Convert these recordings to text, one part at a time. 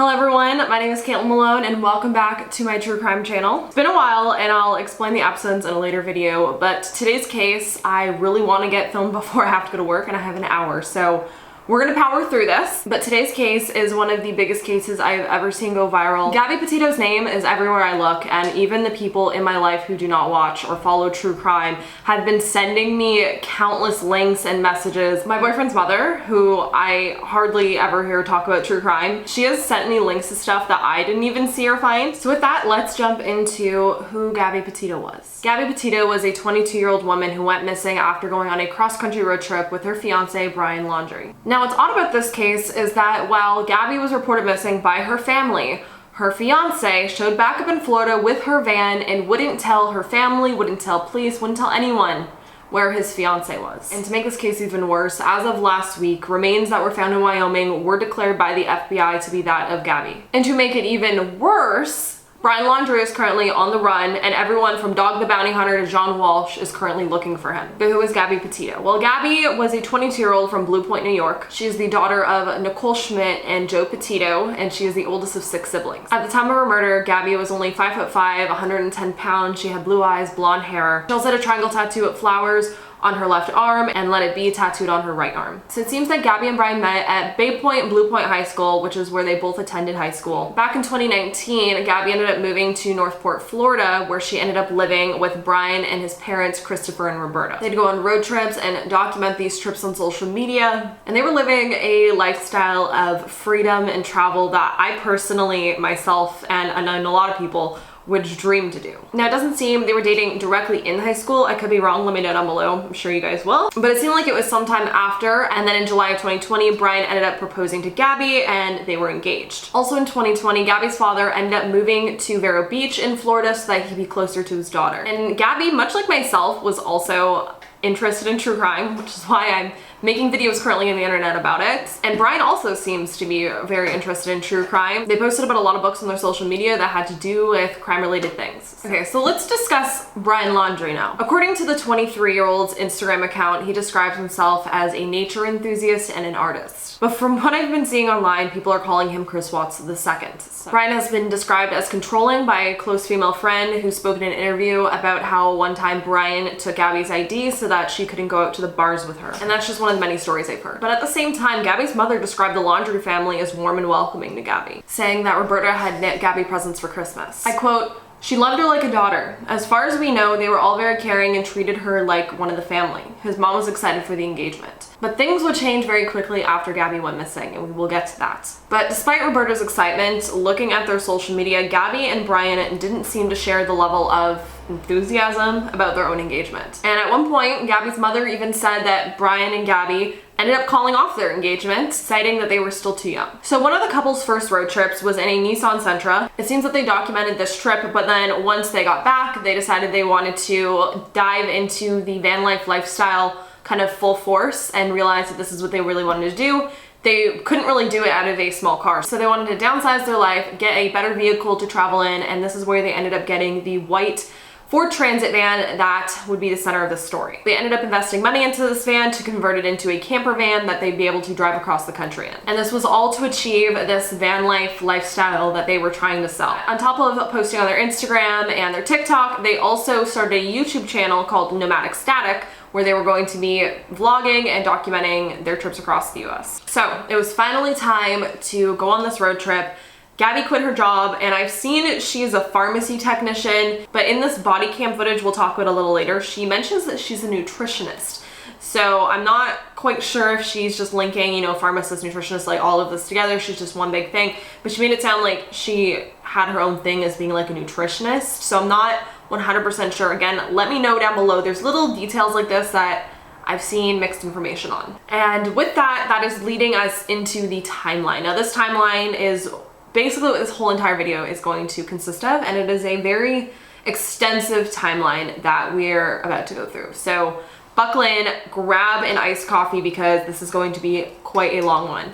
Hello everyone, my name is Kait Malone and welcome back to my true crime channel. It's been a while and I'll explain the absence in a later video, but today's case I really want to get filmed before I have to go to work and I have an hour, so we're gonna power through this. But today's case is one of the biggest cases I've ever seen go viral. Gabby Petito's name is everywhere I look, and even the people in my life who do not watch or follow true crime have been sending me countless links and messages. My boyfriend's mother, who I hardly ever hear talk about true crime, she has sent me links to stuff that I didn't even see or find. So with that, let's jump into who Gabby Petito was. Gabby Petito was a 22-year-old woman who went missing after going on a cross-country road trip with her fiance, Brian Laundrie. Now, what's odd about this case is that while Gabby was reported missing by her family, her fiance showed back up in Florida with her van and wouldn't tell her family, wouldn't tell police, wouldn't tell anyone where his fiance was. And to make this case even worse, as of last week, remains that were found in Wyoming were declared by the FBI to be that of Gabby. And to make it even worse, Brian Laundrie is currently on the run, and everyone from Dog the Bounty Hunter to John Walsh is currently looking for him. But who is Gabby Petito? Well, Gabby was a 22-year-old from Blue Point, New York. She is the daughter of Nicole Schmidt and Joe Petito, and she is the oldest of 6 siblings. At the time of her murder, Gabby was only 5'5", 110 pounds. She had blue eyes, blonde hair. She also had a triangle tattoo of flowers on her left arm and Let It Be tattooed on her right arm. So it seems that Gabby and Brian met at Bay Point Blue Point High School, which is where they both attended high school. Back in 2019, Gabby ended up moving to Northport, Florida, where she ended up living with Brian and his parents, Christopher and Roberta. They'd go on road trips and document these trips on social media, and they were living a lifestyle of freedom and travel that I personally, myself, and I know a lot of people would dream to do. Now, it doesn't seem they were dating directly in high school. I could be wrong, let me know down below. I'm sure you guys will. But it seemed like it was sometime after, and then in July of 2020, Brian ended up proposing to Gabby and they were engaged. Also in 2020, Gabby's father ended up moving to Vero Beach in Florida so that he could be closer to his daughter. And Gabby, much like myself, was also interested in true crime, which is why I'm making videos currently on the internet about it. And Brian also seems to be very interested in true crime. They posted about a lot of books on their social media that had to do with crime-related things. Okay, so let's discuss Brian Laundrie now. According to the 23-year-old's Instagram account, he describes himself as a nature enthusiast and an artist. But from what I've been seeing online, people are calling him Chris Watts II. So Brian has been described as controlling by a close female friend who spoke in an interview about how one time Brian took Gabby's ID so that she couldn't go out to the bars with her. And that's just one of the many stories I've heard. But at the same time, Gabby's mother described the Laundrie family as warm and welcoming to Gabby, saying that Roberta had knit Gabby presents for Christmas. I quote, "She loved her like a daughter. As far as we know, they were all very caring and treated her like one of the family." His mom was excited for the engagement. But things would change very quickly after Gabby went missing, and we will get to that. But despite Roberta's excitement, looking at their social media, Gabby and Brian didn't seem to share the level of enthusiasm about their own engagement. And at one point, Gabby's mother even said that Brian and Gabby ended up calling off their engagement, citing that they were still too young. So one of the couple's first road trips was in a Nissan Sentra. It seems that they documented this trip, but then once they got back, they decided they wanted to dive into the van life lifestyle kind of full force and realized that this is what they really wanted to do. They couldn't really do it out of a small car. So they wanted to downsize their life, get a better vehicle to travel in, and this is where they ended up getting the white Ford Transit van that would be the center of this story. They ended up investing money into this van to convert it into a camper van that they'd be able to drive across the country in. And this was all to achieve this van life lifestyle that they were trying to sell. On top of posting on their Instagram and their TikTok, they also started a YouTube channel called Nomadic Static, where they were going to be vlogging and documenting their trips across the US. So it was finally time to go on this road trip. Gabby quit her job, and I've seen she's a pharmacy technician, but in this body cam footage we'll talk about a little later, she mentions that she's a nutritionist. So I'm not quite sure if she's just linking, you know, pharmacist, nutritionist, like all of this together. She's just one big thing, but she made it sound like she had her own thing as being like a nutritionist. So I'm not 100% sure. Again, let me know down below. There's little details like this that I've seen mixed information on. And with that, that is leading us into the timeline. Now this timeline is basically what this whole entire video is going to consist of, and it is a very extensive timeline that we're about to go through. So buckle in, grab an iced coffee because this is going to be quite a long one.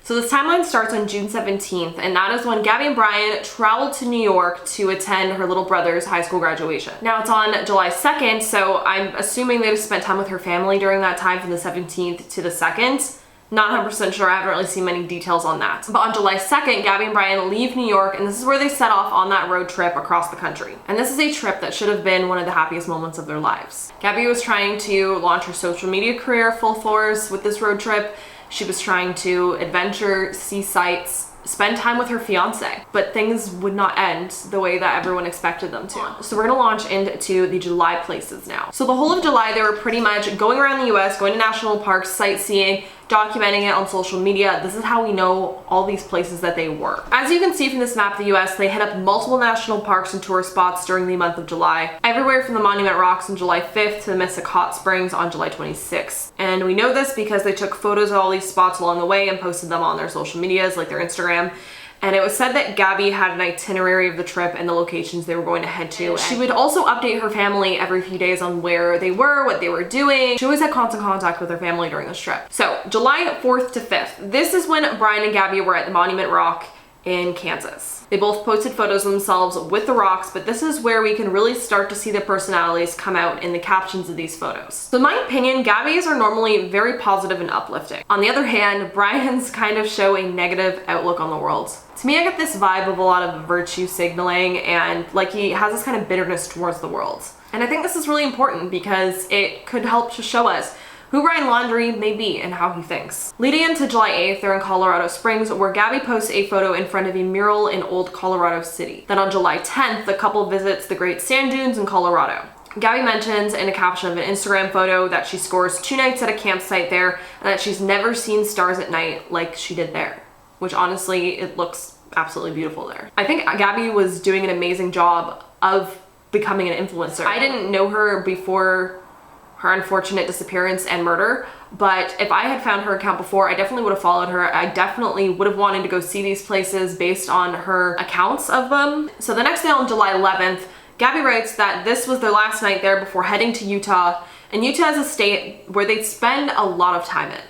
So this timeline starts on June 17th, and that is when Gabby and Brian traveled to New York to attend her little brother's high school graduation. Now it's on July 2nd, so I'm assuming they just spent time with her family during that time from the 17th to the 2nd. Not 100% sure, I haven't really seen many details on that. But on July 2nd, Gabby and Brian leave New York, and this is where they set off on that road trip across the country. And this is a trip that should have been one of the happiest moments of their lives. Gabby was trying to launch her social media career full force with this road trip. She was trying to adventure, see sights, spend time with her fiance, but things would not end the way that everyone expected them to. So we're gonna launch into the July places now. So the whole of July, they were pretty much going around the US, going to national parks, sightseeing, documenting it on social media. This is how we know all these places that they were. As you can see from this map of the US, they hit up multiple national parks and tourist spots during the month of July. Everywhere from the Monument Rocks on July 5th to the Mystic Hot Springs on July 26th. And we know this because they took photos of all these spots along the way and posted them on their social medias, like their Instagram. And it was said that Gabby had an itinerary of the trip and the locations they were going to head to. She would also update her family every few days on where they were, what they were doing. She always had constant contact with her family during this trip. So July 4th to 5th, this is when Brian and Gabby were at the Monument Rock in Kansas. They both posted photos of themselves with the rocks, but this is where we can really start to see their personalities come out in the captions of these photos. So in my opinion, Gabby's are normally very positive and uplifting. On the other hand, Brian's kind of show a negative outlook on the world. To me, I get this vibe of a lot of virtue signaling and like he has this kind of bitterness towards the world. And I think this is really important because it could help to show us who Brian Laundrie may be and how he thinks. Leading into July 8th, they're in Colorado Springs, where Gabby posts a photo in front of a mural in Old Colorado City. Then on July 10th, the couple visits the Great Sand Dunes in Colorado. Gabby mentions in a caption of an Instagram photo that she scores 2 nights at a campsite there and that she's never seen stars at night like she did there, which honestly, it looks absolutely beautiful there. I think Gabby was doing an amazing job of becoming an influencer. I didn't know her before her unfortunate disappearance and murder, but if I had found her account before, I definitely would have followed her. I definitely would have wanted to go see these places based on her accounts of them. So the next day on July 11th, Gabby writes that this was their last night there before heading to Utah, and Utah is a state where they'd spend a lot of time in.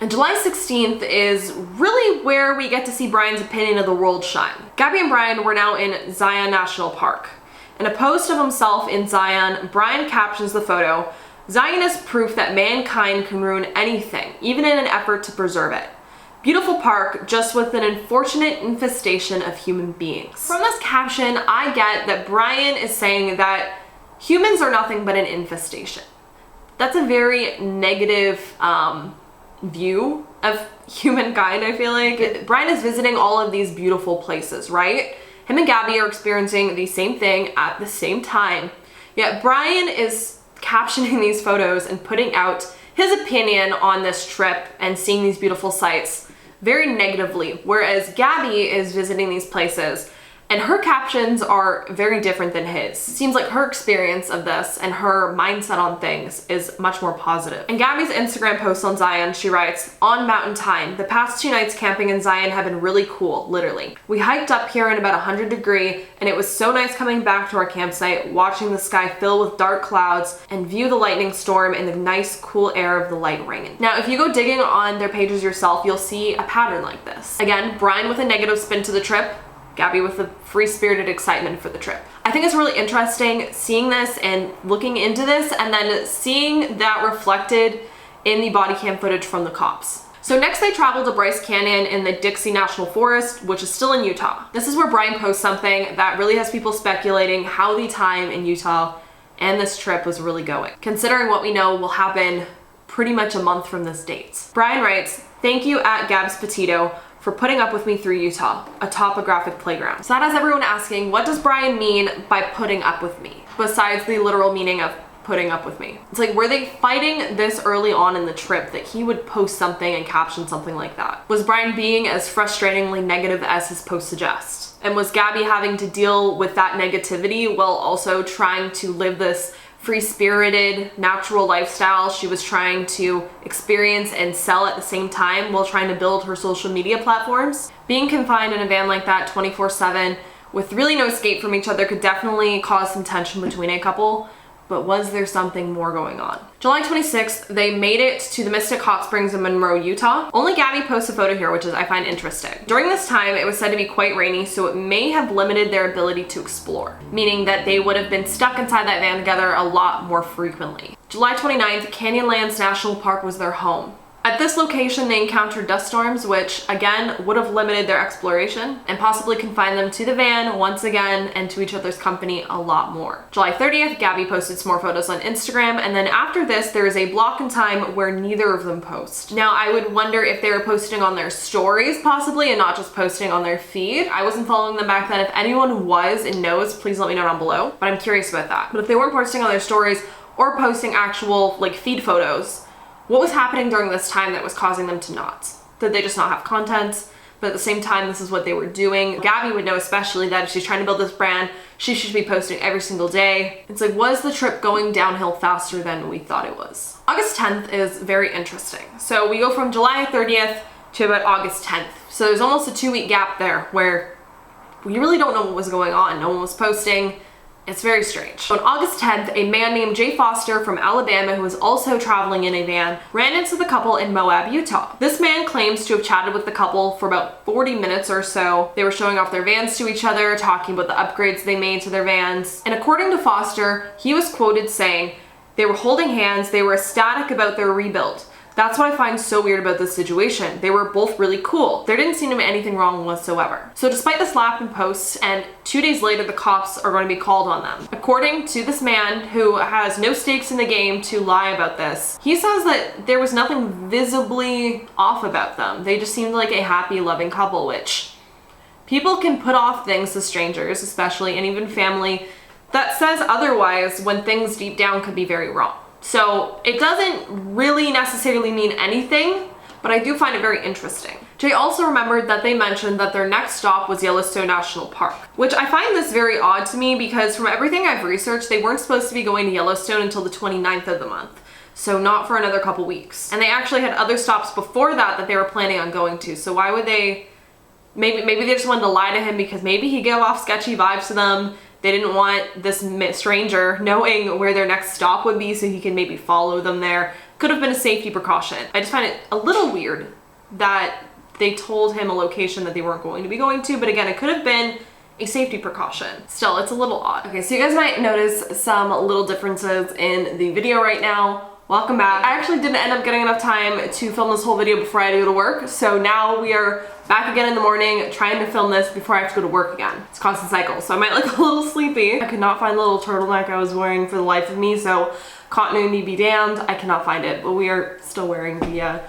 And July 16th is really where we get to see Brian's opinion of the world shine. Gabby and Brian were now in Zion National Park. In a post of himself in Zion, Brian captions the photo, "Zion is proof that mankind can ruin anything, even in an effort to preserve it. Beautiful park, just with an unfortunate infestation of human beings." From this caption, I get that Brian is saying that humans are nothing but an infestation. That's a very negative view of humankind, I feel like. Brian is visiting all of these beautiful places, right? Him and Gabby are experiencing the same thing at the same time. Yet Brian is captioning these photos and putting out his opinion on this trip and seeing these beautiful sights very negatively, whereas Gabby is visiting these places and her captions are very different than his. It seems like her experience of this and her mindset on things is much more positive. In Gabby's Instagram post on Zion, she writes, "On mountain time, the past 2 nights camping in Zion have been really cool, literally. We hiked up here in about 100 degrees and it was so nice coming back to our campsite, watching the sky fill with dark clouds and view the lightning storm and the nice cool air of the light rain." Now, if you go digging on their pages yourself, you'll see a pattern like this. Again, Brian with a negative spin to the trip, Gabby with the free-spirited excitement for the trip. I think it's really interesting seeing this and looking into this and then seeing that reflected in the body cam footage from the cops. So next they travel to Bryce Canyon in the Dixie National Forest, which is still in Utah. This is where Brian posts something that really has people speculating how the time in Utah and this trip was really going, considering what we know will happen pretty much a month from this date. Brian writes, "Thank you at Gabby Petito for putting up with me through Utah, a topographic playground." So that has everyone asking, what does Brian mean by putting up with me? Besides the literal meaning of putting up with me. It's like, were they fighting this early on in the trip that he would post something and caption something like that? Was Brian being as frustratingly negative as his post suggests? And was Gabby having to deal with that negativity while also trying to live this free-spirited, natural lifestyle she was trying to experience and sell at the same time while trying to build her social media platforms? Being confined in a van like that 24/7 with really no escape from each other could definitely cause some tension between a couple, but was there something more going on? July 26th, they made it to the Mystic Hot Springs in Monroe, Utah. Only Gabby posts a photo here, which is I find interesting. During this time, it was said to be quite rainy, so it may have limited their ability to explore, meaning that they would have been stuck inside that van together a lot more frequently. July 29th, Canyonlands National Park was their home. At this location, they encountered dust storms, which again would have limited their exploration and possibly confined them to the van once again and to each other's company a lot more. July 30th, Gabby posted some more photos on Instagram, and then after this, there is a block in time where neither of them post. Now, I would wonder if they were posting on their stories possibly and not just posting on their feed. I wasn't following them back then. If anyone was and knows, please let me know down below, but I'm curious about that. But if they weren't posting on their stories or posting actual like feed photos, what was happening during this time that was causing them to not? Did they just not have content? But at the same time, this is what they were doing. Gabby would know especially that if she's trying to build this brand, she should be posting every single day. It's like, was the trip going downhill faster than we thought it was? August 10th is very interesting. So we go from July 30th to about August 10th. So there's almost a 2-week gap there where we really don't know what was going on. No one was posting. It's very strange. On August 10th, a man named Jay Foster from Alabama, who was also traveling in a van, ran into the couple in Moab, Utah. This man claims to have chatted with the couple for about 40 minutes or so. They were showing off their vans to each other, talking about the upgrades they made to their vans. And according to Foster, he was quoted saying, "They were holding hands, they were ecstatic about their rebuild. That's what I find so weird about this situation. They were both really cool. There didn't seem to be anything wrong whatsoever." So despite the slap and posts, and 2 days later the cops are going to be called on them. According to this man who has no stakes in the game to lie about this, he says that there was nothing visibly off about them. They just seemed like a happy, loving couple, which people can put off things to strangers, especially, and even family, that says otherwise when things deep down could be very wrong. So it doesn't really necessarily mean anything, but I do find it very interesting. Jay also remembered that they mentioned that their next stop was Yellowstone National Park, which I find this very odd to me because from everything I've researched, they weren't supposed to be going to Yellowstone until the 29th of the month. So not for another couple weeks. And they actually had other stops before that they were planning on going to. So why would they, maybe they just wanted to lie to him because maybe he gave off sketchy vibes to them. They didn't want this stranger knowing where their next stop would be so he can maybe follow them there. Could have been a safety precaution. I just find it a little weird that they told him a location that they weren't going to be going to, but again, it could have been a safety precaution. Still, it's a little odd. Okay, so you guys might notice some little differences in the video right now. Welcome back. I actually didn't end up getting enough time to film this whole video before I had to go to work, so now we are back again in the morning trying to film this before I have to go to work again. It's a constant cycle, so I might look a little sleepy. I could not find the little turtleneck I was wearing for the life of me, so continuity be damned, I cannot find it, but we are still wearing the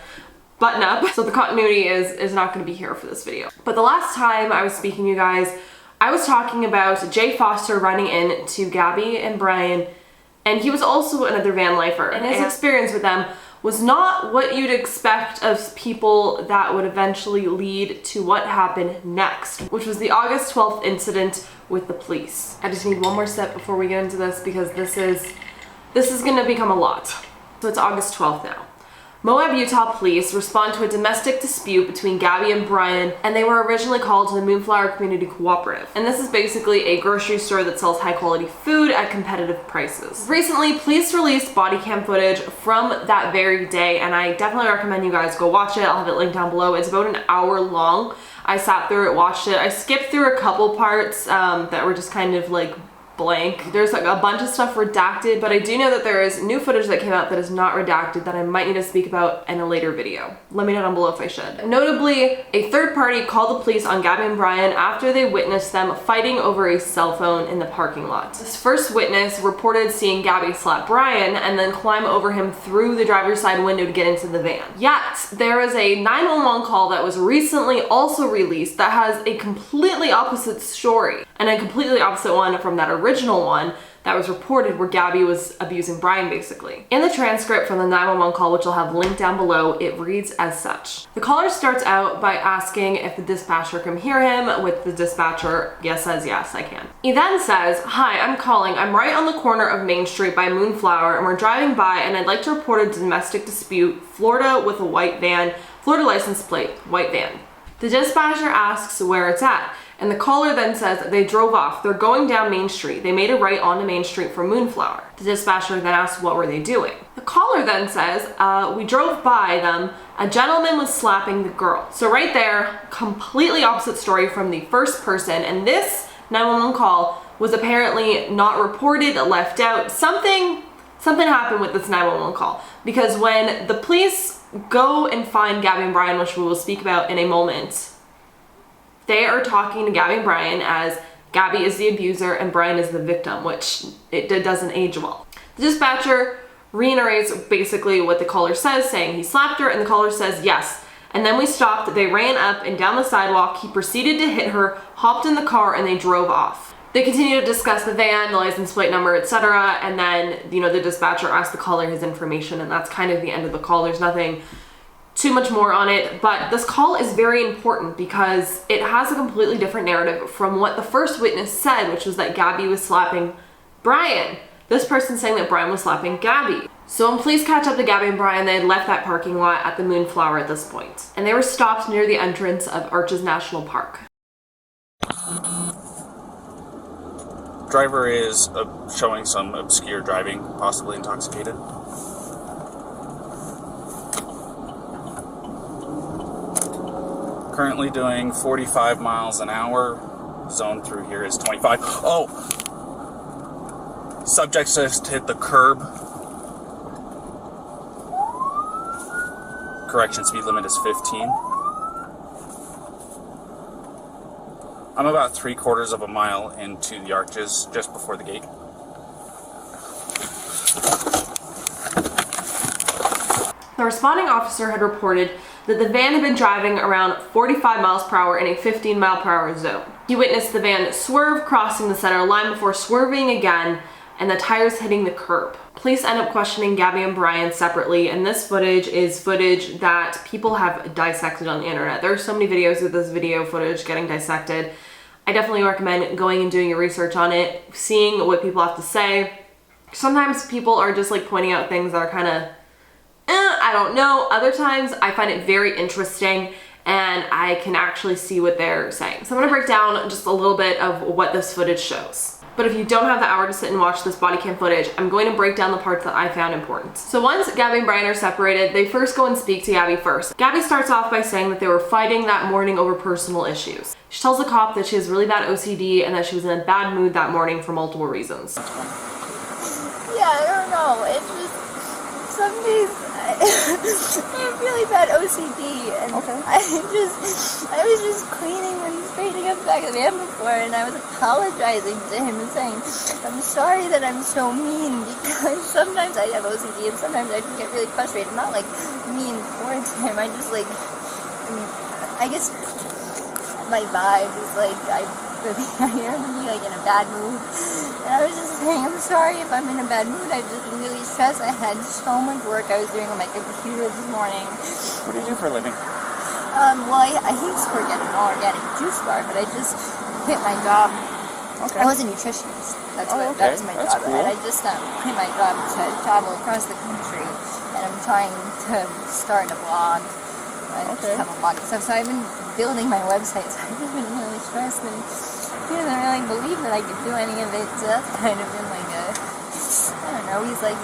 button up, so the continuity is not going to be here for this video. But the last time I was speaking to you guys, I was talking about Jay Foster running into Gabby and Brian, and he was also another van lifer, and his experience with them was not what you'd expect of people that would eventually lead to what happened next, which was the August 12th incident with the police. I just need one more step before we get into this because this is gonna become a lot. So it's August 12th now. Moab, Utah police respond to a domestic dispute between Gabby and Brian, and they were originally called to the Moonflower Community Cooperative. And this is basically a grocery store that sells high quality food at competitive prices. Recently, police released body cam footage from that very day, and I definitely recommend you guys go watch it. I'll have it linked down below. It's about an hour long. I sat through it, watched it. I skipped through a couple parts that were just kind of like blank. There's like a bunch of stuff redacted, but I do know that there is new footage that came out that is not redacted that I might need to speak about in a later video. Let me know down below if I should. Notably, a third party called the police on Gabby and Brian after they witnessed them fighting over a cell phone in the parking lot. This first witness reported seeing Gabby slap Brian and then climb over him through the driver's side window to get into the van. Yet, there is a 911 call that was recently also released that has a completely opposite story and a completely opposite one from that original one that was reported where Gabby was abusing Brian basically. In the transcript from the 911 call, which I'll have linked down below, it reads as such. The caller starts out by asking if the dispatcher can hear him, with the dispatcher says yes, I can. He then says, "Hi, I'm calling. I'm right on the corner of Main Street by Moonflower and we're driving by and I'd like to report a domestic dispute, Florida with a white van, Florida license plate, white van." The dispatcher asks where it's at, and the caller then says they drove off. They're going down Main Street. They made a right onto Main Street from Moonflower. The dispatcher then asks what were they doing. The caller then says, we drove by them. A gentleman was slapping the girl. So right there, completely opposite story from the first person, and this 911 call was apparently not reported, left out. Something happened with this 911 call, because when the police go and find Gabby and Brian, which we will speak about in a moment. They are talking to Gabby and Brian as Gabby is the abuser and Brian is the victim, which it doesn't age well. The dispatcher reiterates basically what the caller says, saying he slapped her, and the caller says yes. And then we stopped, they ran up and down the sidewalk, he proceeded to hit her, hopped in the car, and they drove off. They continue to discuss the van, the license plate number, etc. And then, the dispatcher asked the caller his information, and that's kind of the end of the call. There's nothing too much more on it, but this call is very important because it has a completely different narrative from what the first witness said, which was that Gabby was slapping Brian. This person saying that Brian was slapping Gabby. So when police catch up to Gabby and Brian, they had left that parking lot at the Moonflower at this point, and they were stopped near the entrance of Arches National Park. Driver is showing some obscure driving, possibly intoxicated. Currently doing 45 miles an hour. Zone through here is 25. Oh! Subject just hit the curb. Correction, speed limit is 15. I'm about 3/4 of a mile into the Arches, just before the gate. The responding officer had reported that the van had been driving around 45 miles per hour in a 15 mile per hour zone. He witnessed the van swerve, crossing the center line before swerving again, and the tires hitting the curb. Police end up questioning Gabby and Brian separately, and this footage is footage that people have dissected on the internet. There are so many videos of this video footage getting dissected. I definitely recommend going and doing your research on it, seeing what people have to say. Sometimes people are just like pointing out things that are kind of, I don't know. Other times I find it very interesting and I can actually see what they're saying. So I'm gonna break down just a little bit of what this footage shows. But if you don't have the hour to sit and watch this body cam footage, I'm going to break down the parts that I found important. So once Gabby and Brian are separated, they first go and speak to Gabby first. Gabby starts off by saying that they were fighting that morning over personal issues. She tells the cop that she has really bad OCD and that she was in a bad mood that morning for multiple reasons. Yeah, I don't know. It's just some days I have really bad OCD, and I was just cleaning and straightening up the back of the van before, and I was apologizing to him and saying, I'm sorry that I'm so mean, because sometimes I have OCD and sometimes I just get really frustrated. Not like mean towards him, I just like, I guess my vibe is like, I am really like in a bad mood. And I was just saying, I'm sorry if I'm in a bad mood. I've just been really stressed. I had so much work I was doing on my computer this morning. What do you do for a living? Well, I used to work at an organic juice bar, but I just quit my job. Okay. I was a nutritionist. That was my job. Cool. And I just quit my job to travel across the country. And I'm trying to start a blog. I just have a blog and stuff. So I've been building my website. So I've just been really stressed. And he doesn't really believe that I could do any of it, so that's kind of been like I don't know, he's like...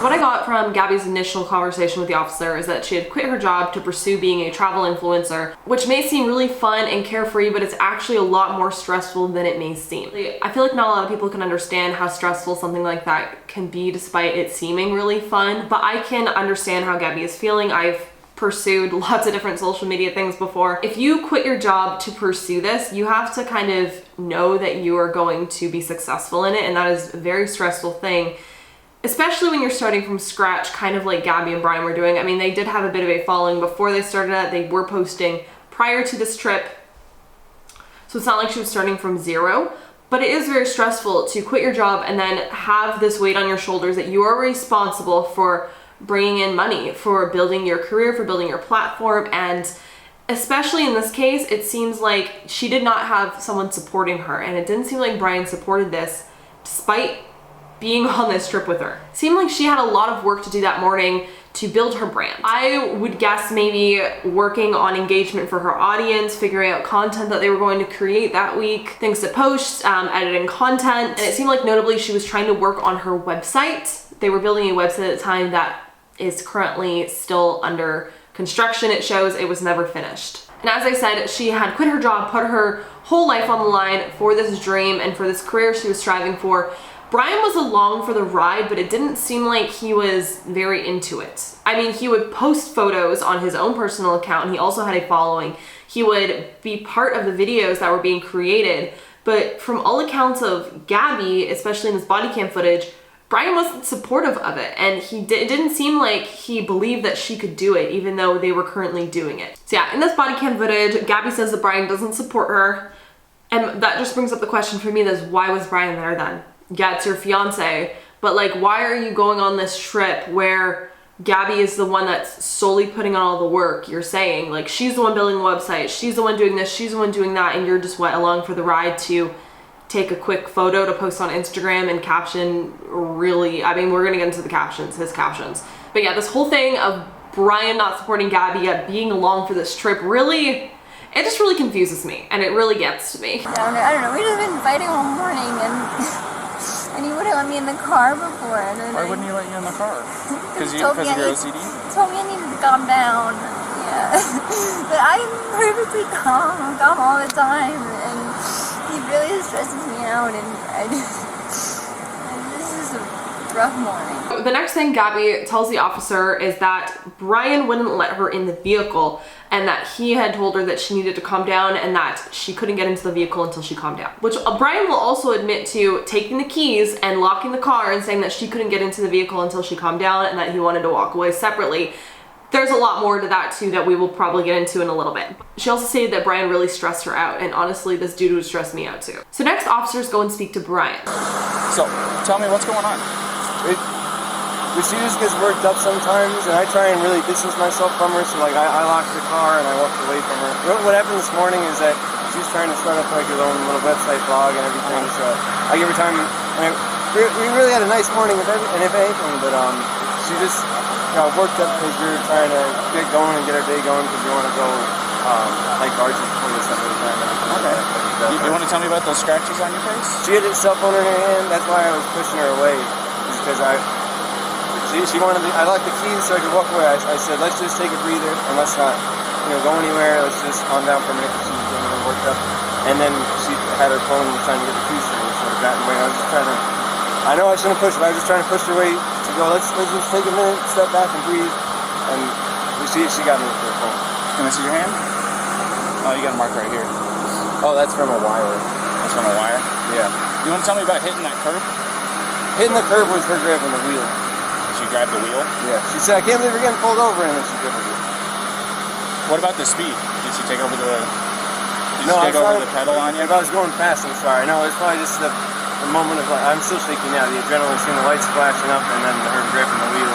What I got from Gabby's initial conversation with the officer is that she had quit her job to pursue being a travel influencer, which may seem really fun and carefree, but it's actually a lot more stressful than it may seem. I feel like not a lot of people can understand how stressful something like that can be despite it seeming really fun, but I can understand how Gabby is feeling. I've pursued lots of different social media things before. If you quit your job to pursue this, you have to kind of know that you are going to be successful in it, and that is a very stressful thing, especially when you're starting from scratch, kind of like Gabby and Brian were doing. I mean, they did have a bit of a following before they started that. They were posting prior to this trip, so it's not like she was starting from zero, but it is very stressful to quit your job and then have this weight on your shoulders that you are responsible for bringing in money, for building your career, for building your platform. And especially in this case, it seems like she did not have someone supporting her, and it didn't seem like Brian supported this despite being on this trip with her. It seemed like she had a lot of work to do that morning to build her brand. I would guess maybe working on engagement for her audience, figuring out content that they were going to create that week, things to post, editing content. And it seemed like notably she was trying to work on her website. They were building a website at the time that is currently still under construction. It shows it was never finished. And as I said, she had quit her job, put her whole life on the line for this dream and for this career she was striving for. Brian was along for the ride, but it didn't seem like he was very into it. I mean, he would post photos on his own personal account, and he also had a following. He would be part of the videos that were being created, but from all accounts of Gabby, especially in this body cam footage, Brian wasn't supportive of it, and it didn't seem like he believed that she could do it, even though they were currently doing it. So yeah, in this body cam footage, Gabby says that Brian doesn't support her, and that just brings up the question for me, is why was Brian there then? Yeah, it's your fiance, but like, why are you going on this trip where Gabby is the one that's solely putting on all the work? You're saying, like, she's the one building the website, she's the one doing this, she's the one doing that, and you're just along for the ride to take a quick photo to post on Instagram and caption really, I mean, we're gonna get into the captions, his captions. But yeah, this whole thing of Brian not supporting Gabby yet being along for this trip really, it just really confuses me, and it really gets to me. I don't know, we just been fighting all morning, and he wouldn't let me in the car before. And then Why wouldn't he let you in the car? Because of your OCD? Told me I needed to calm down. Yeah. But I'm perfectly calm. I'm calm all the time. And he really stresses me out. And this is a rough morning. The next thing Gabby tells the officer is that Brian wouldn't let her in the vehicle, and that he had told her that she needed to calm down and that she couldn't get into the vehicle until she calmed down. Which Brian will also admit to taking the keys and locking the car and saying that she couldn't get into the vehicle until she calmed down and that he wanted to walk away separately. There's a lot more to that too that we will probably get into in a little bit. She also stated that Brian really stressed her out, and honestly, this dude would stress me out too. So next, officers go and speak to Brian. So, tell me what's going on. She just gets worked up sometimes, and I try and really distance myself from her, so like I locked the car and I walked away from her. What happened this morning is that she's trying to start up like her own little website blog and everything, so I give her time. We really had a nice morning and if anything, but she just worked up because we were trying to get going and get our day going because we want to go like arches before this stuff every time. Okay. You want to tell me about those scratches on your face? She had a cell phone in her hand, that's why I was pushing her away, because she wanted me, I locked the keys so I could walk away. I said, let's just take a breather and let's not, go anywhere. Let's just calm down for a minute because she was getting really worked up. And then she had her phone trying to get the keys from me, so I got in the way. I was just trying to, I know I shouldn't push, but I was just trying to push her away to go, let's just take a minute, step back and breathe. And she got me with her phone. Can I see your hand? Oh, you got a mark right here. Oh, that's from a wire. That's from a wire? Yeah. You want to tell me about hitting that curb? Hitting the curb was her grabbing the wheel. She grabbed the wheel? Yeah. She said, I can't believe we're getting pulled over, and then she grabbed the wheel. What about the speed? Did she take over the pedal on you? If I was going fast, I'm sorry. No, it's probably just the moment of, I'm still shaking now. The adrenaline, seeing the lights flashing up, and then her grabbing the wheel.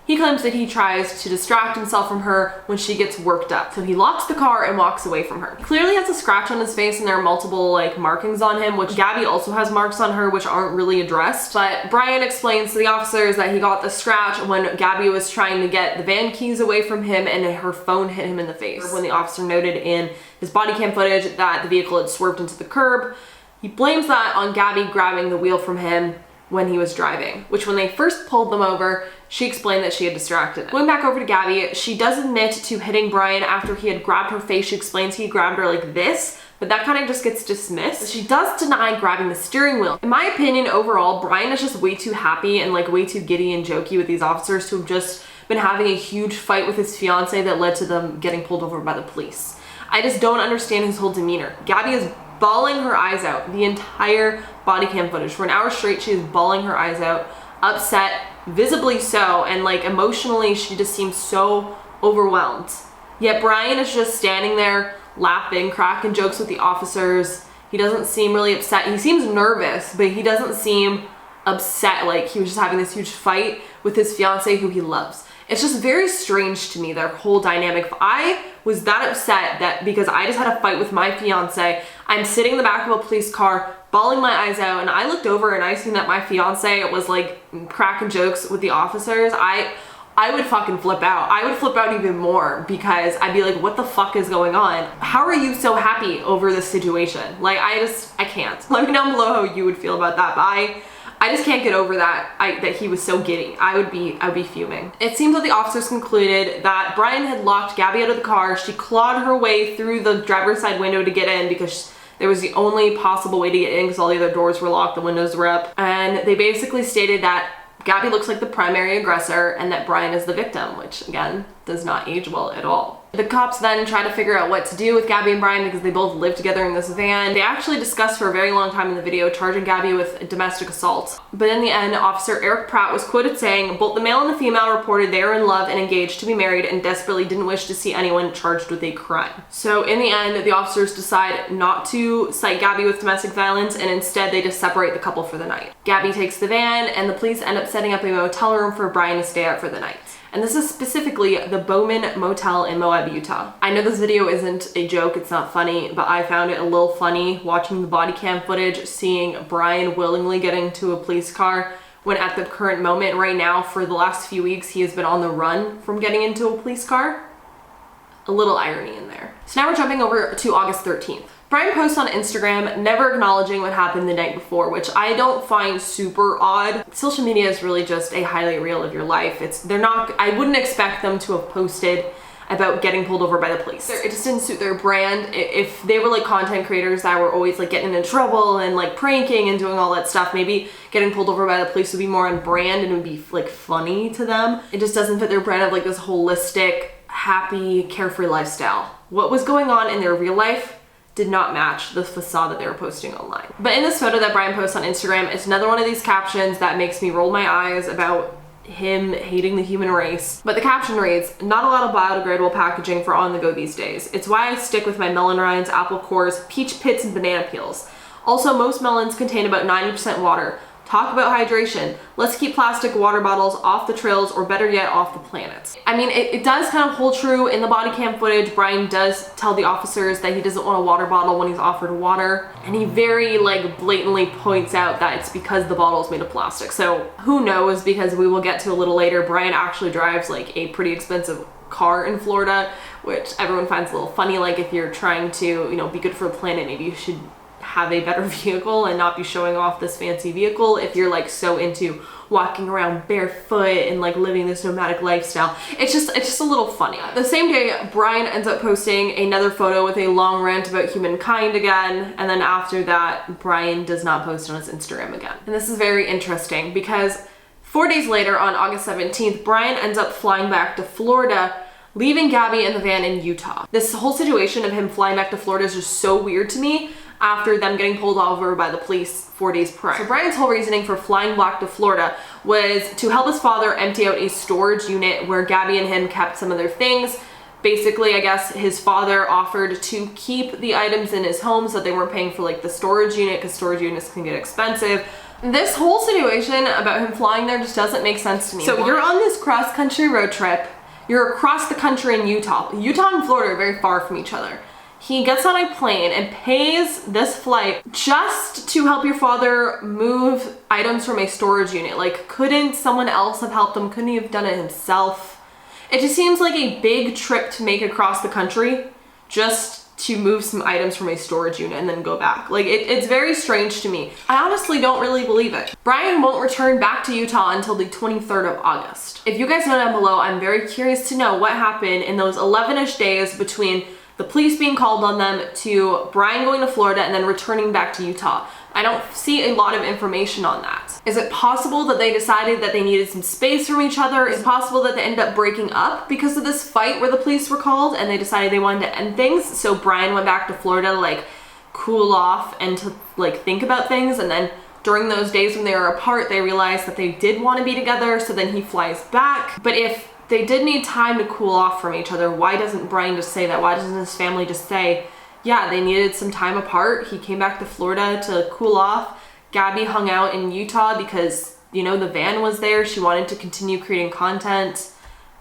He claims that he tries to distract himself from her when she gets worked up. So he locks the car and walks away from her. He clearly has a scratch on his face and there are multiple markings on him, which Gabby also has marks on her which aren't really addressed. But Brian explains to the officers that he got the scratch when Gabby was trying to get the van keys away from him and her phone hit him in the face. When the officer noted in his body cam footage that the vehicle had swerved into the curb, he blames that on Gabby grabbing the wheel from him when he was driving, which when they first pulled them over, she explained that she had distracted him. Going back over to Gabby, she does admit to hitting Brian after he had grabbed her face. She explains he grabbed her like this, but that kind of just gets dismissed. She does deny grabbing the steering wheel. In my opinion, overall, Brian is just way too happy and way too giddy and jokey with these officers to have just been having a huge fight with his fiance that led to them getting pulled over by the police. I just don't understand his whole demeanor. Gabby is bawling her eyes out the entire body cam footage. For an hour straight, she is bawling her eyes out, upset, visibly so, and emotionally she just seems so overwhelmed. Yet Brian is just standing there laughing, cracking jokes with the officers. He doesn't seem really upset. He seems nervous, but he doesn't seem upset like he was just having this huge fight with his fiance who he loves. It's just very strange to me, their whole dynamic. If I was that upset that because I just had a fight with my fiance, I'm sitting in the back of a police car, bawling my eyes out, and I looked over and I seen that my fiance was cracking jokes with the officers, I would fucking flip out. I would flip out even more because I'd be like, what the fuck is going on? How are you so happy over this situation? I can't. Let me know down below how you would feel about that, but I just can't get over that he was so giddy. I would be fuming. It seems that the officers concluded that Brian had locked Gabby out of the car. She clawed her way through the driver's side window to get in because There was the only possible way to get in because all the other doors were locked, the windows were up. And they basically stated that Gabby looks like the primary aggressor and that Brian is the victim, which again, does not age well at all. The cops then try to figure out what to do with Gabby and Brian because they both live together in this van. They actually discussed for a very long time in the video charging Gabby with domestic assault. But in the end, Officer Eric Pratt was quoted saying, "Both the male and the female reported they are in love and engaged to be married and desperately didn't wish to see anyone charged with a crime." So in the end, the officers decide not to cite Gabby with domestic violence and instead they just separate the couple for the night. Gabby takes the van and the police end up setting up a motel room for Brian to stay at for the night. And this is specifically the Bowman Motel in Moab, Utah. I know this video isn't a joke, it's not funny, but I found it a little funny watching the body cam footage, seeing Brian willingly getting into a police car when at the current moment right now for the last few weeks he has been on the run from getting into a police car. A little irony in there. So now we're jumping over to August 13th. Brian posts on Instagram never acknowledging what happened the night before, which I don't find super odd. Social media is really just a highlight reel of your life. I wouldn't expect them to have posted about getting pulled over by the police. It just didn't suit their brand. If they were like content creators that were always like getting into trouble and like pranking and doing all that stuff, maybe getting pulled over by the police would be more on brand and it would be like funny to them. It just doesn't fit their brand of like this holistic, happy, carefree lifestyle. What was going on in their real life did not match the facade that they were posting online. But in this photo that Brian posts on Instagram, it's another one of these captions that makes me roll my eyes about him hating the human race. But the caption reads, "Not a lot of biodegradable packaging for on the go these days. It's why I stick with my melon rinds, apple cores, peach pits, and banana peels. Also, most melons contain about 90% water. Talk about hydration. Let's keep plastic water bottles off the trails or better yet off the planet." I mean, it does kind of hold true in the body cam footage. Brian does tell the officers that he doesn't want a water bottle when he's offered water. And he very like blatantly points out that it's because the bottle is made of plastic. So who knows, because we will get to a little later, Brian actually drives like a pretty expensive car in Florida, which everyone finds a little funny. Like if you're trying to, you know, be good for the planet, maybe you should have a better vehicle and not be showing off this fancy vehicle if you're like so into walking around barefoot and like living this nomadic lifestyle. It's just a little funny. The same day, Brian ends up posting another photo with a long rant about humankind again, and then after that, Brian does not post on his Instagram again. And this is very interesting because 4 days later, on August 17th, Brian ends up flying back to Florida, leaving Gabby in the van in Utah. This whole situation of him flying back to Florida is just so weird to me after them getting pulled over by the police 4 days prior. So Brian's whole reasoning for flying back to Florida was to help his father empty out a storage unit where Gabby and him kept some of their things. Basically, I guess his father offered to keep the items in his home so that they weren't paying for like the storage unit, because storage units can get expensive. This whole situation about him flying there just doesn't make sense to me. So you're on this cross-country road trip, you're across the country in Utah. Utah and Florida are very far from each other. He gets on a plane and pays this flight just to help your father move items from a storage unit. Like, couldn't someone else have helped him? Couldn't he have done it himself? It just seems like a big trip to make across the country just to move some items from a storage unit and then go back. Like, it's very strange to me. I honestly don't really believe it. Brian won't return back to Utah until the 23rd of August. If you guys know down below, I'm very curious to know what happened in those 11-ish days between the police being called on them to Brian going to Florida and then returning back to Utah. I don't see a lot of information on that. Is it possible that they decided that they needed some space from each other? Is it possible that they ended up breaking up because of this fight where the police were called and they decided they wanted to end things? So Brian went back to Florida to like cool off and to like think about things, and then during those days when they were apart, they realized that they did want to be together, so then he flies back. But if they did need time to cool off from each other, why doesn't Brian just say that? Why doesn't his family just say, yeah, they needed some time apart. He came back to Florida to cool off. Gabby hung out in Utah because, you know, the van was there. She wanted to continue creating content.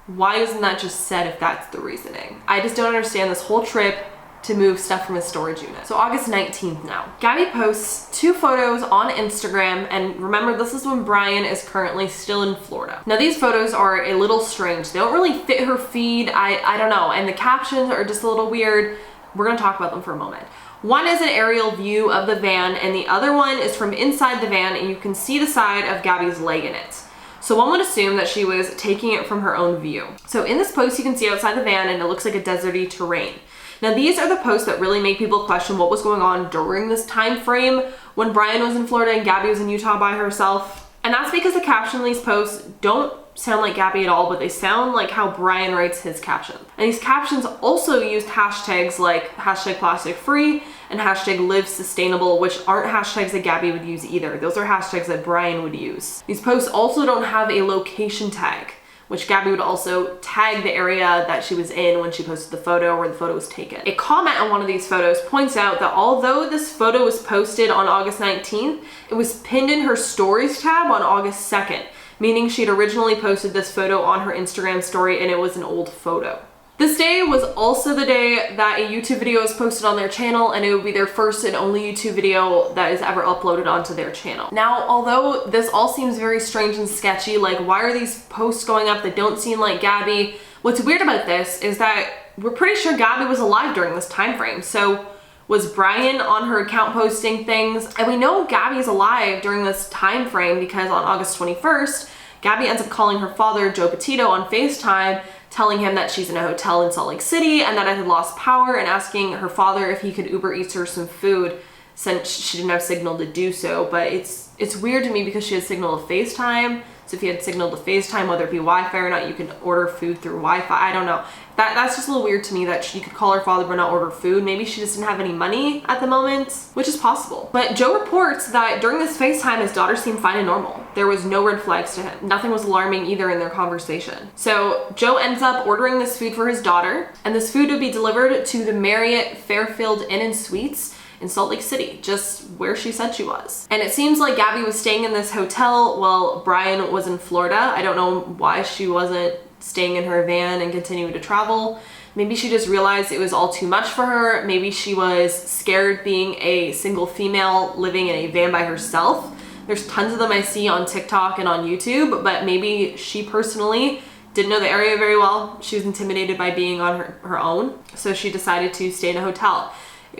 Why isn't that just said if that's the reasoning? I just don't understand this whole trip to move stuff from a storage unit. So August 19th now. Gabby posts 2 photos on Instagram, and remember, this is when Brian is currently still in Florida. Now these photos are a little strange. They don't really fit her feed. I don't know, and the captions are just a little weird. We're gonna talk about them for a moment. One is an aerial view of the van, and the other one is from inside the van, and you can see the side of Gabby's leg in it. So one would assume that she was taking it from her own view. So in this post, you can see outside the van, and it looks like a deserty terrain. Now these are the posts that really make people question what was going on during this time frame when Brian was in Florida and Gabby was in Utah by herself. And that's because the caption of these posts don't sound like Gabby at all, but they sound like how Brian writes his captions. And these captions also used hashtags like hashtag plastic free and hashtag live sustainable, which aren't hashtags that Gabby would use either. Those are hashtags that Brian would use. These posts also don't have a location tag, which Gabby would also tag the area that she was in when she posted the photo where the photo was taken. A comment on one of these photos points out that although this photo was posted on August 19th, it was pinned in her stories tab on August 2nd, meaning she'd originally posted this photo on her Instagram story and it was an old photo. This day was also the day that a YouTube video was posted on their channel, and it would be their first and only YouTube video that is ever uploaded onto their channel. Now, although this all seems very strange and sketchy, like why are these posts going up that don't seem like Gabby? What's weird about this is that we're pretty sure Gabby was alive during this time frame. So was Brian on her account posting things? And we know Gabby's alive during this time frame because on August 21st, Gabby ends up calling her father, Joe Petito, on FaceTime, telling him that she's in a hotel in Salt Lake City and that it had lost power, and asking her father if he could Uber Eats her some food since she didn't have signal to do so. But it's weird to me because she had signal to FaceTime. So if you had signal to FaceTime, whether it be Wi-Fi or not, you can order food through Wi-Fi. I don't know. That's just a little weird to me that she could call her father but not order food. Maybe she just didn't have any money at the moment, which is possible. But Joe reports that during this FaceTime, his daughter seemed fine and normal. There was no red flags to him. Nothing was alarming either in their conversation. So Joe ends up ordering this food for his daughter, and this food would be delivered to the Marriott Fairfield Inn and Suites in Salt Lake City, just where she said she was. And it seems like Gabby was staying in this hotel while Brian was in Florida. I don't know why she wasn't staying in her van and continuing to travel. Maybe she just realized it was all too much for her. Maybe she was scared being a single female living in a van by herself. There's tons of them I see on TikTok and on YouTube, but maybe she personally didn't know the area very well. She was intimidated by being on her own, so she decided to stay in a hotel.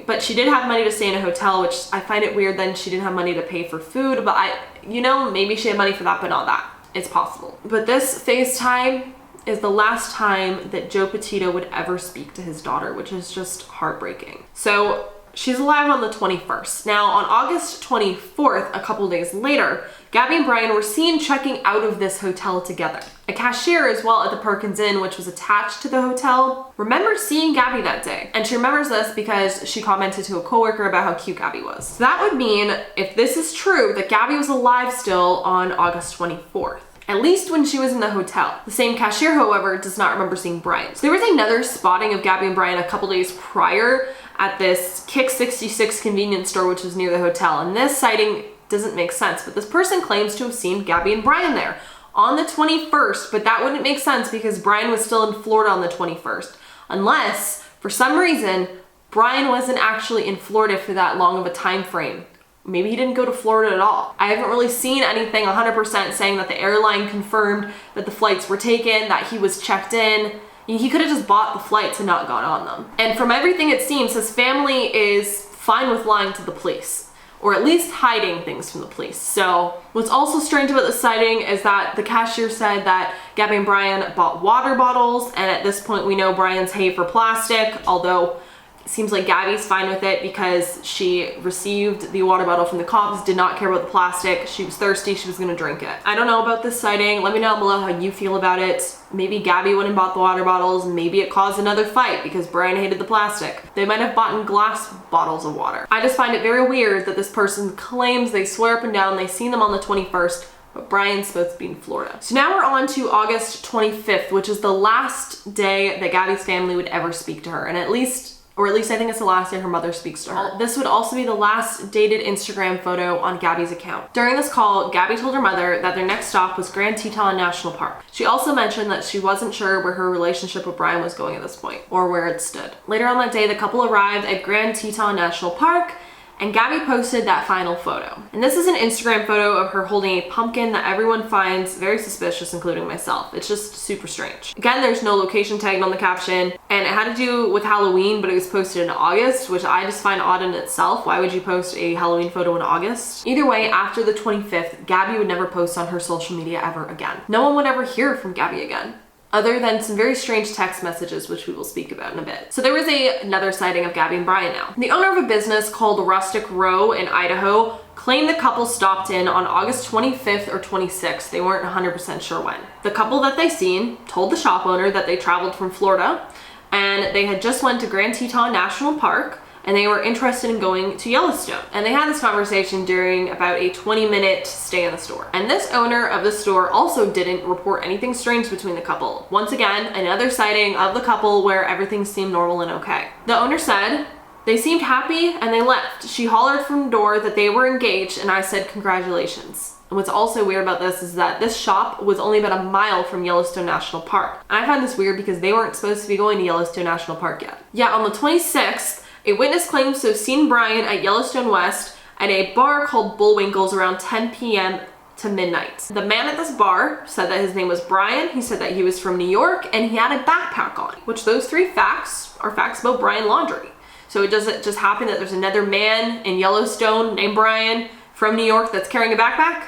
But she did have money to stay in a hotel, which I find it weird then she didn't have money to pay for food, but maybe she had money for that, but not that. It's possible. But this FaceTime is the last time that Joe Petito would ever speak to his daughter, which is just heartbreaking. So she's alive on the 21st. Now on August 24th, a couple days later, Gabby and Brian were seen checking out of this hotel together. A cashier as well at the Perkins Inn, which was attached to the hotel, remembers seeing Gabby that day. And she remembers this because she commented to a coworker about how cute Gabby was. So that would mean, if this is true, that Gabby was alive still on August 24th. At least when she was in the hotel. The same cashier, however, does not remember seeing Brian. So there was another spotting of Gabby and Brian a couple days prior at this Kick 66 convenience store, which was near the hotel. And this sighting doesn't make sense, but this person claims to have seen Gabby and Brian there on the 21st, but that wouldn't make sense because Brian was still in Florida on the 21st. Unless, for some reason, Brian wasn't actually in Florida for that long of a time frame. Maybe he didn't go to Florida at all. I haven't really seen anything 100% saying that the airline confirmed that the flights were taken, that he was checked in. He could have just bought the flights and not gone on them. And from everything it seems, his family is fine with lying to the police, or at least hiding things from the police. So what's also strange about the sighting is that the cashier said that Gabby and Brian bought water bottles, and at this point we know Brian's hate for plastic, although it seems like Gabby's fine with it because she received the water bottle from the cops, did not care about the plastic. She was thirsty, she was gonna drink it. I don't know about this sighting. Let me know below how you feel about it. Maybe Gabby went and bought the water bottles. Maybe it caused another fight because Brian hated the plastic. They might have bought in glass bottles of water. I just find it very weird that this person claims, they swear up and down, they seen them on the 21st, but Brian's supposed to be in Florida. So now we're on to August 25th, which is the last day that Gabby's family would ever speak to her. And at least I think it's the last day her mother speaks to her. This would also be the last dated Instagram photo on Gabby's account. During this call, Gabby told her mother that their next stop was Grand Teton National Park. She also mentioned that she wasn't sure where her relationship with Brian was going at this point, or where it stood. Later on that day, the couple arrived at Grand Teton National Park, and Gabby posted that final photo. And this is an Instagram photo of her holding a pumpkin that everyone finds very suspicious, including myself. It's just super strange. Again, there's no location tagged on the caption, and it had to do with Halloween, but it was posted in August, which I just find odd in itself. Why would you post a Halloween photo in August? Either way, after the 25th, Gabby would never post on her social media ever again. No one would ever hear from Gabby again. other than some very strange text messages, which we will speak about in a bit. So there was another sighting of Gabby and Brian now. The owner of a business called Rustic Row in Idaho claimed the couple stopped in on August 25th or 26th. They weren't 100% sure when. The couple that they seen told the shop owner that they traveled from Florida and they had just went to Grand Teton National Park and they were interested in going to Yellowstone. And they had this conversation during about a 20-minute stay in the store. And this owner of the store also didn't report anything strange between the couple. Once again, another sighting of the couple where everything seemed normal and okay. The owner said, "They seemed happy and they left. She hollered from the door that they were engaged and I said congratulations." And what's also weird about this is that this shop was only about a mile from Yellowstone National Park. And I find this weird because they weren't supposed to be going to Yellowstone National Park yet. Yeah, on the 26th, a witness claims to have seen Brian at Yellowstone West at a bar called Bullwinkle's around 10 p.m. to midnight. The man at this bar said that his name was Brian. He said that he was from New York and he had a backpack on, which those three facts are facts about Brian Laundrie. So it doesn't just happen that there's another man in Yellowstone named Brian from New York that's carrying a backpack?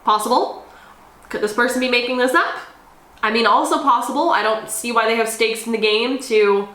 Possible. Could this person be making this up? I mean, also possible. I don't see why they have stakes in the game to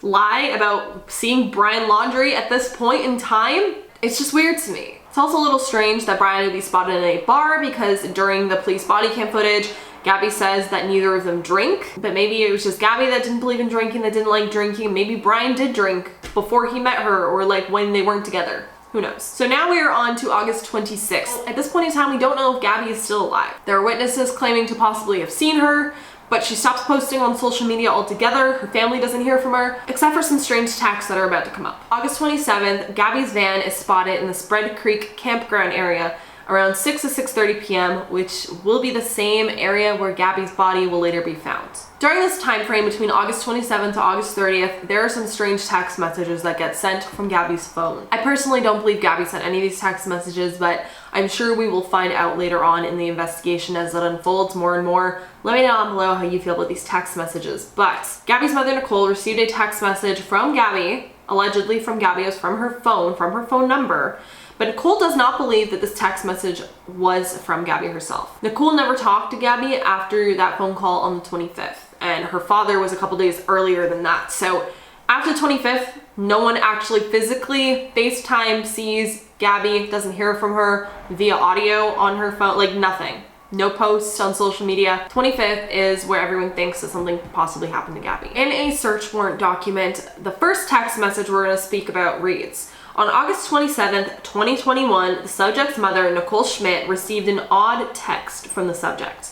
lie about seeing Brian Laundrie at this point in time. It's just weird to me. It's also a little strange that Brian would be spotted in a bar because during the police body cam footage, Gabby says that neither of them drink, but maybe it was just Gabby that didn't believe in drinking, that didn't like drinking. Maybe Brian did drink before he met her or like when they weren't together. Who knows? So now we are on to August 26th. At this point in time, we don't know if Gabby is still alive. There are witnesses claiming to possibly have seen her, but she stops posting on social media altogether. Her family doesn't hear from her, except for some strange texts that are about to come up. August 27th, Gabby's van is spotted in the Spread Creek campground area around 6 to 6:30 p.m., which will be the same area where Gabby's body will later be found. During this time frame between August 27th to August 30th, there are some strange text messages that get sent from Gabby's phone. I personally don't believe Gabby sent any of these text messages, but I'm sure we will find out later on in the investigation as it unfolds more and more. Let me know down below how you feel about these text messages. But Gabby's mother, Nicole, received a text message from Gabby, allegedly from Gabby. It was from her phone number. But Nicole does not believe that this text message was from Gabby herself. Nicole never talked to Gabby after that phone call on the 25th, and her father was a couple days earlier than that. So after the 25th, no one actually physically FaceTime sees Gabby, doesn't hear from her via audio on her phone, like nothing. No posts on social media. 25th is where everyone thinks that something possibly happened to Gabby. In a search warrant document, the first text message we're gonna speak about reads, "On August 27th, 2021, the subject's mother, Nicole Schmidt, received an odd text from the subject,"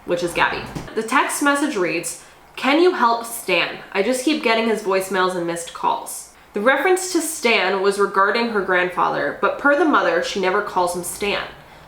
which is Gabby. The text message reads, "Can you help Stan? I just keep getting his voicemails and missed calls." The reference to Stan was regarding her grandfather, but per the mother, she never calls him Stan.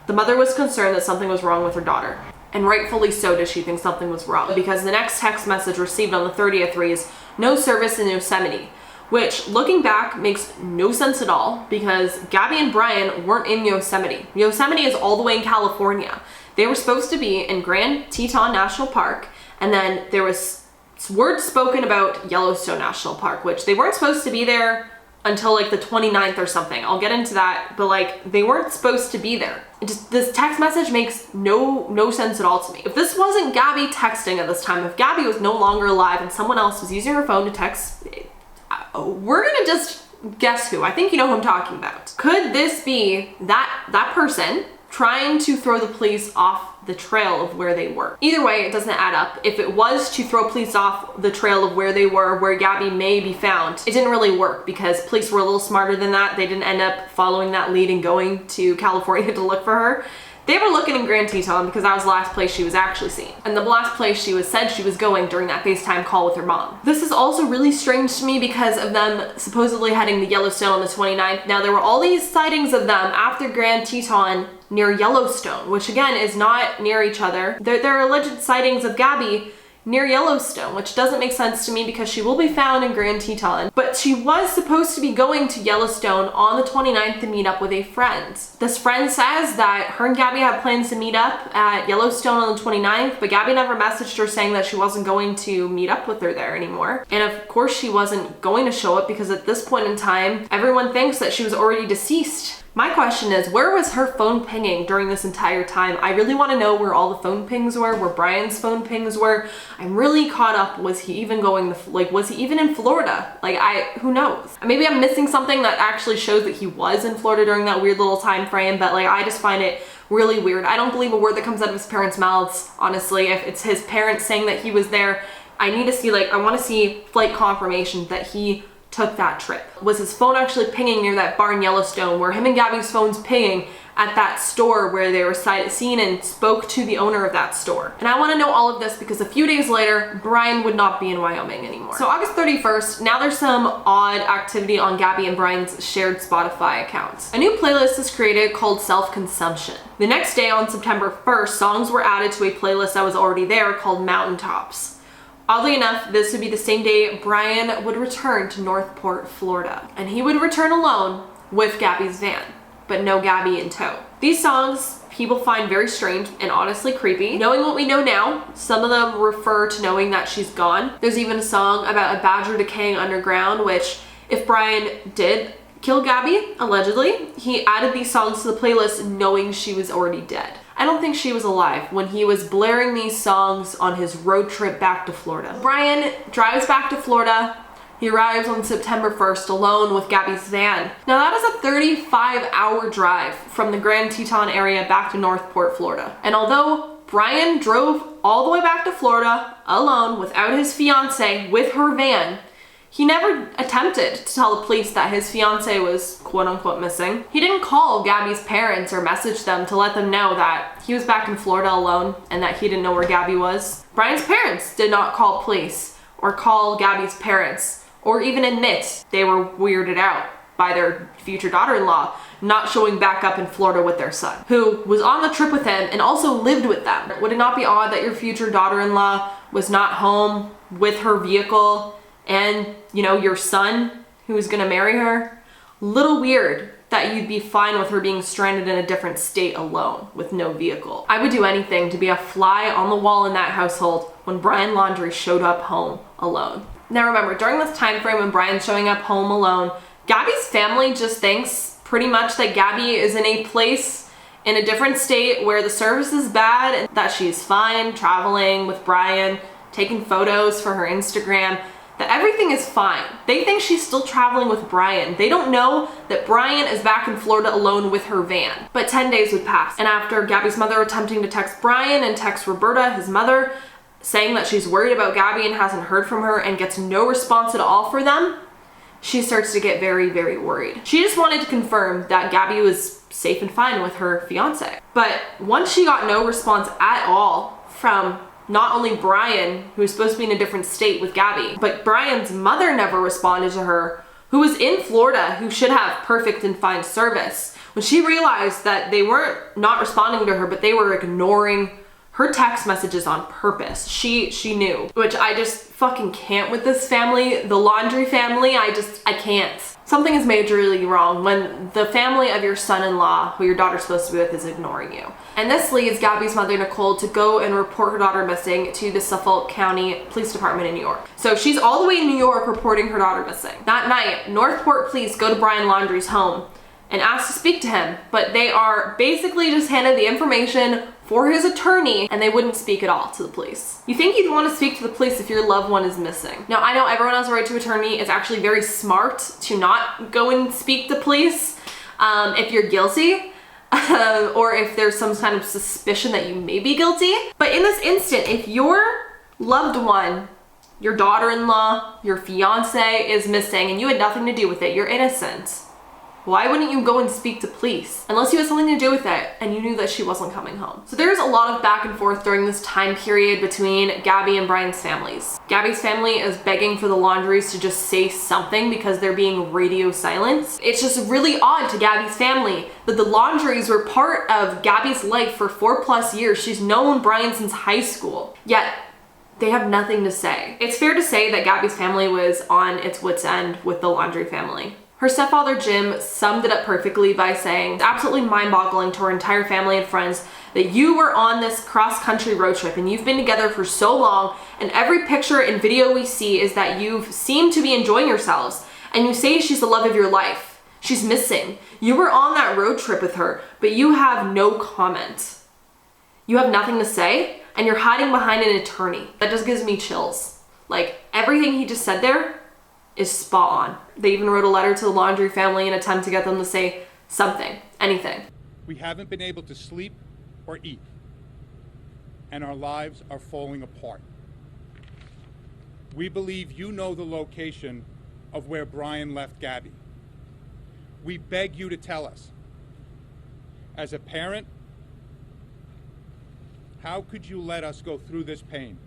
The mother was concerned that something was wrong with her daughter. And rightfully so does she think something was wrong, because the next text message received on the 30th reads, "No service in Yosemite," which, looking back, makes no sense at all because Gabby and Brian weren't in Yosemite. Yosemite is all the way in California. They were supposed to be in Grand Teton National Park, and then there was words spoken about Yellowstone National Park, which they weren't supposed to be there until like the 29th or something. I'll get into that, but like they weren't supposed to be there. This text message makes no sense at all to me. If this wasn't Gabby texting at this time, if Gabby was no longer alive and someone else was using her phone to text, we're gonna just guess who. I think you know who I'm talking about. Could this be that person trying to throw the police off the trail of where they were? Either way, it doesn't add up. If it was to throw police off the trail of where they were, where Gabby may be found, it didn't really work because police were a little smarter than that. They didn't end up following that lead and going to California to look for her. They were looking in Grand Teton because that was the last place she was actually seen. And the last place she was said she was going during that FaceTime call with her mom. This is also really strange to me because of them supposedly heading to Yellowstone on the 29th. Now there were all these sightings of them after Grand Teton near Yellowstone, which again is not near each other. There are alleged sightings of Gabby near Yellowstone, which doesn't make sense to me because she will be found in Grand Teton. But she was supposed to be going to Yellowstone on the 29th to meet up with a friend. This friend says that her and Gabby had plans to meet up at Yellowstone on the 29th, but Gabby never messaged her saying that she wasn't going to meet up with her there anymore. And of course she wasn't going to show up because at this point in time, everyone thinks that she was already deceased. My question is, where was her phone pinging during this entire time? I really want to know where all the phone pings were, where Brian's phone pings were. I'm really caught up. Was he even going to, like, was he even in Florida? Like, who knows? Maybe I'm missing something that actually shows that he was in Florida during that weird little time frame, but like, I just find it really weird. I don't believe a word that comes out of his parents' mouths, honestly. If it's his parents saying that he was there, I need to see, like, I want to see flight confirmation that he took that trip. Was his phone actually pinging near that bar in Yellowstone? Were him and Gabby's phones pinging at that store where they were seen and spoke to the owner of that store? And I want to know all of this because a few days later, Brian would not be in Wyoming anymore. So August 31st, now there's some odd activity on Gabby and Brian's shared Spotify accounts. A new playlist is created called Self-Consumption. The next day on September 1st, songs were added to a playlist that was already there called Mountaintops. Oddly enough, this would be the same day Brian would return to Northport, Florida. And he would return alone with Gabby's van, but no Gabby in tow. These songs people find very strange and honestly creepy. Knowing what we know now, some of them refer to knowing that she's gone. There's even a song about a badger decaying underground, which if Brian did kill Gabby, allegedly, he added these songs to the playlist knowing she was already dead. I don't think she was alive when he was blaring these songs on his road trip back to Florida. Brian drives back to Florida. He arrives on September 1st alone with Gabby's van. Now that is a 35-hour drive from the Grand Teton area back to Northport, Florida. And although Brian drove all the way back to Florida alone without his fiance with her van, he never attempted to tell the police that his fiance was quote-unquote missing. He didn't call Gabby's parents or message them to let them know that he was back in Florida alone and that he didn't know where Gabby was. Brian's parents did not call police or call Gabby's parents or even admit they were weirded out by their future daughter-in-law not showing back up in Florida with their son, who was on the trip with him and also lived with them. Would it not be odd that your future daughter-in-law was not home with her vehicle and, you know, your son who is gonna marry her? Little weird that you'd be fine with her being stranded in a different state alone with no vehicle. I would do anything to be a fly on the wall in that household when Brian Laundrie showed up home alone. Now remember, during this time frame when Brian's showing up home alone, Gabby's family just thinks pretty much that Gabby is in a place in a different state where the service is bad and that she's fine traveling with Brian, taking photos for her Instagram, that everything is fine. They think she's still traveling with Brian. They don't know that Brian is back in Florida alone with her van. But 10 days would pass, and after Gabby's mother attempting to text Brian and text Roberta, his mother, saying that she's worried about Gabby and hasn't heard from her and gets no response at all for them, she starts to get very, very worried. She just wanted to confirm that Gabby was safe and fine with her fiance. But once she got no response at all from not only Brian, who was supposed to be in a different state with Gabby, but Brian's mother never responded to her, who was in Florida, who should have perfect and fine service. When she realized that they weren't not responding to her, but they were ignoring her text messages on purpose, she knew, which I just fucking can't with this family, the Laundrie family. I can't. Something is majorly wrong when the family of your son-in-law, who your daughter's supposed to be with, is ignoring you. And this leads Gabby's mother, Nicole, to go and report her daughter missing to the Suffolk County Police Department in New York. So she's all the way in New York reporting her daughter missing. That night, Northport police go to Brian Laundrie's home and ask to speak to him, but they are basically just handed the information for his attorney and they wouldn't speak at all to the police. You think you'd want to speak to the police if your loved one is missing. Now, I know everyone has a right to attorney. It's actually very smart to not go and speak to police if you're guilty or if there's some kind of suspicion that you may be guilty. But in this instant, if your loved one, your daughter-in-law, your fiance is missing and you had nothing to do with it, you're innocent, why wouldn't you go and speak to police? Unless you had something to do with it and you knew that she wasn't coming home. So there's a lot of back and forth during this time period between Gabby and Brian's families. Gabby's family is begging for the Laundries to just say something because they're being radio silent. It's just really odd to Gabby's family that the Laundries were part of Gabby's life for 4+ years. She's known Brian since high school, yet they have nothing to say. It's fair to say that Gabby's family was on its wit's end with the Laundrie family. Her stepfather, Jim, summed it up perfectly by saying, "It's absolutely mind-boggling to our entire family and friends that you were on this cross-country road trip and you've been together for so long, and every picture and video we see is that you've seemed to be enjoying yourselves, and you say she's the love of your life. She's missing. You were on that road trip with her, but you have no comment. You have nothing to say, and you're hiding behind an attorney. That just gives me chills. Like, everything he just said there is spot on. They even wrote a letter to the Laundrie family in an attempt to get them to say something, anything. We haven't been able to sleep or eat, and our lives are falling apart. We believe you know the location of where Brian left Gabby. We beg you to tell us. As a parent, how could you let us go through this pain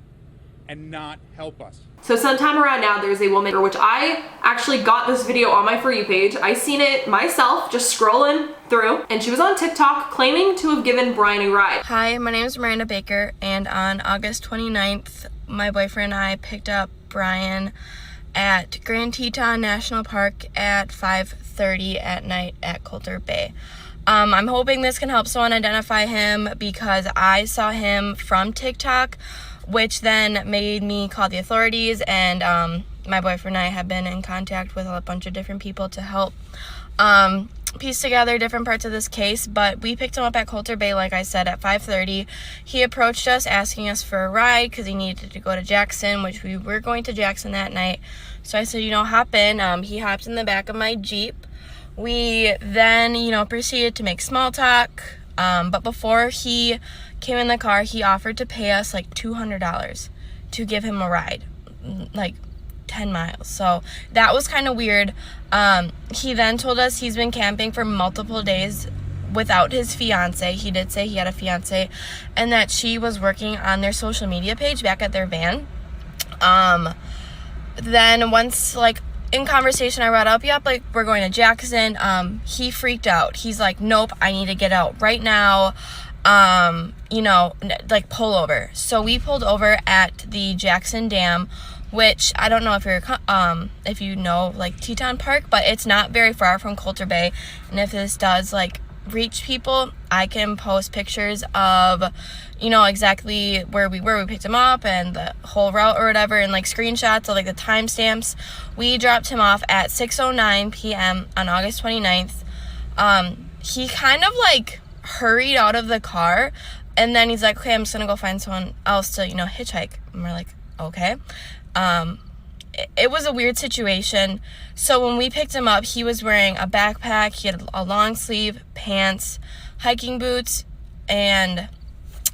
and not help us? So sometime around now, there's a woman, which I actually got this video on my For You page. I seen it myself, just scrolling through, and she was on TikTok claiming to have given Brian a ride. Hi, my name is Miranda Baker, and on August 29th, my boyfriend and I picked up Brian at Grand Teton National Park at 5:30 at night at Coulter Bay. I'm hoping this can help someone identify him because I saw him from TikTok, which then made me call the authorities, and my boyfriend and I have been in contact with a bunch of different people to help piece together different parts of this case. But we picked him up at Coulter Bay, like I said, at 5:30. He approached us asking us for a ride because he needed to go to Jackson, which we were going to Jackson that night. So I said, hop in. He hopped in the back of my Jeep. We then, proceeded to make small talk. But before he came in the car, he offered to pay us like $200 to give him a ride, like 10 miles. So that was kind of weird. He then told us he's been camping for multiple days without his fiance. He did say he had a fiance, and that she was working on their social media page back at their van. Then once, in conversation, I brought up, we're going to Jackson. He freaked out. He's like, nope, I need to get out right now. Pull over. So we pulled over at the Jackson Dam, which I don't know if you know Teton Park, but it's not very far from Coulter Bay. And if this does reach people, I can post pictures of exactly where we picked him up and the whole route or whatever, and screenshots of the timestamps. We dropped him off at 6:09 p.m. on August 29th. He kind of hurried out of the car, and then he's like, okay, I'm just gonna go find someone else to hitchhike. And we're like, okay. It was a weird situation. So when we picked him up, he was wearing a backpack, he had a long sleeve pants, hiking boots, and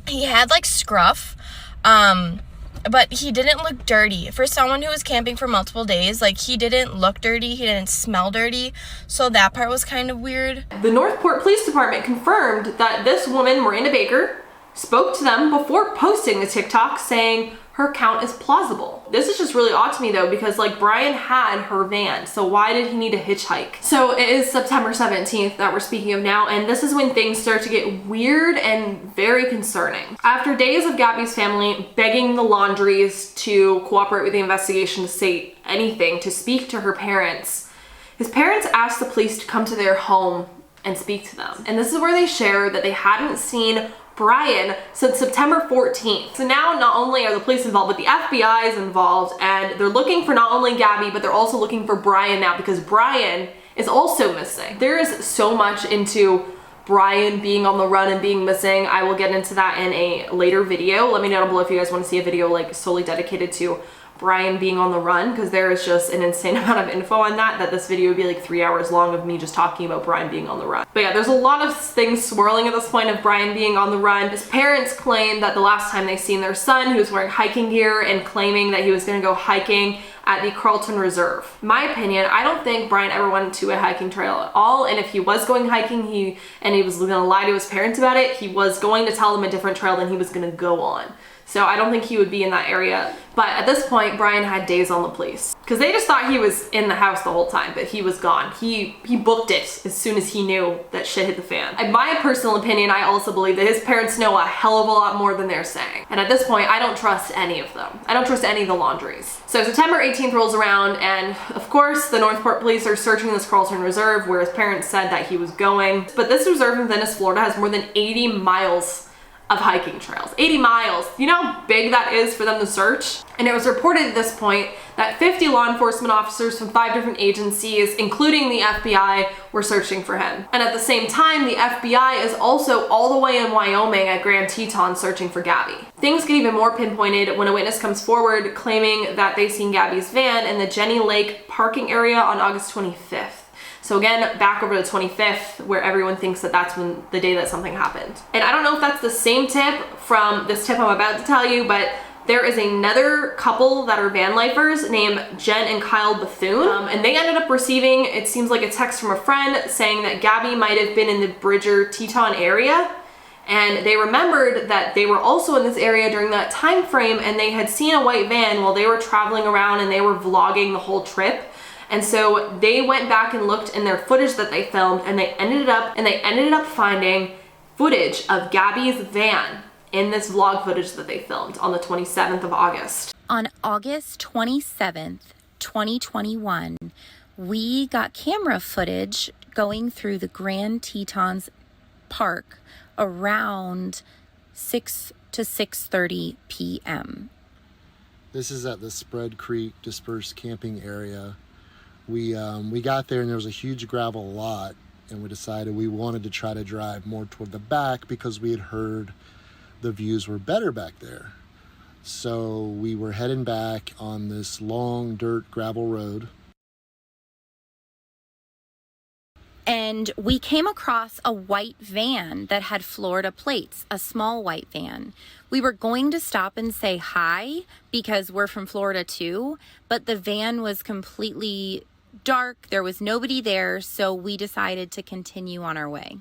he had scruff, but he didn't look dirty. For someone who was camping for multiple days, he didn't look dirty, he didn't smell dirty, so that part was kind of weird. The Northport Police Department confirmed that this woman, Miranda Baker, spoke to them before posting the TikTok saying her account is plausible. This is just really odd to me though, because Brian had her van, so why did he need a hitchhike? So it is September 17th that we're speaking of now, and this is when things start to get weird and very concerning. After days of Gabby's family begging the Laundries to cooperate with the investigation, to say anything, to speak to her parents, his parents asked the police to come to their home and speak to them. And this is where they shared that they hadn't seen Brian since September 14th. So now not only are the police involved, but the FBI is involved, and they're looking for not only Gabby, but they're also looking for Brian now because Brian is also missing. There is so much into Brian being on the run and being missing. I will get into that in a later video. Let me know down below if you guys want to see a video solely dedicated to Brian being on the run, because there is just an insane amount of info on that this video would be 3 hours long of me just talking about Brian being on the run. But yeah, there's a lot of things swirling at this point of Brian being on the run. His parents claim that the last time they seen their son, he was wearing hiking gear and claiming that he was going to go hiking at the Carlton Reserve. My opinion, I don't think Brian ever went to a hiking trail at all, and if he was going hiking, he was gonna lie to his parents about it, he was going to tell them a different trail than he was gonna go on. So I don't think he would be in that area. But at this point, Brian had days on the police, because they just thought he was in the house the whole time, but he was gone. He booked it as soon as he knew that shit hit the fan. In my personal opinion, I also believe that his parents know a hell of a lot more than they're saying. And at this point, I don't trust any of them. I don't trust any of the Laundries. So September 18th rolls around, and of course, the Northport police are searching this Carlton Reserve where his parents said that he was going. But this reserve in Venice, Florida has more than 80 miles of hiking trails. 80 miles. You know how big that is for them to search? And it was reported at this point that 50 law enforcement officers from 5 different agencies, including the FBI, were searching for him. And at the same time, the FBI is also all the way in Wyoming at Grand Teton searching for Gabby. Things get even more pinpointed when a witness comes forward claiming that they seen Gabby's van in the Jenny Lake parking area on August 25th. So again, back over the 25th, where everyone thinks that that's when the day that something happened. And I don't know if that's the same tip from this tip I'm about to tell you, but there is another couple that are van lifers named Jen and Kyle Bethune, and they ended up receiving, it seems like, a text from a friend saying that Gabby might have been in the Bridger Teton area, and they remembered that they were also in this area during that time frame, and they had seen a white van while they were traveling around and they were vlogging the whole trip. And so they went back and looked in their footage that they filmed, and they ended up finding footage of Gabby's van in this vlog footage that they filmed on the 27th of August. On August 27th, 2021, we got camera footage going through the Grand Tetons Park around 6 to 6:30 p.m. This is at the Spread Creek dispersed camping area. We got there and there was a huge gravel lot, and we decided we wanted to try to drive more toward the back because we had heard the views were better back there. So we were heading back on this long dirt gravel road. And we came across a white van that had Florida plates, a small white van. We were going to stop and say hi because we're from Florida too, but the van was completely dark. There was nobody there, so we decided to continue on our way.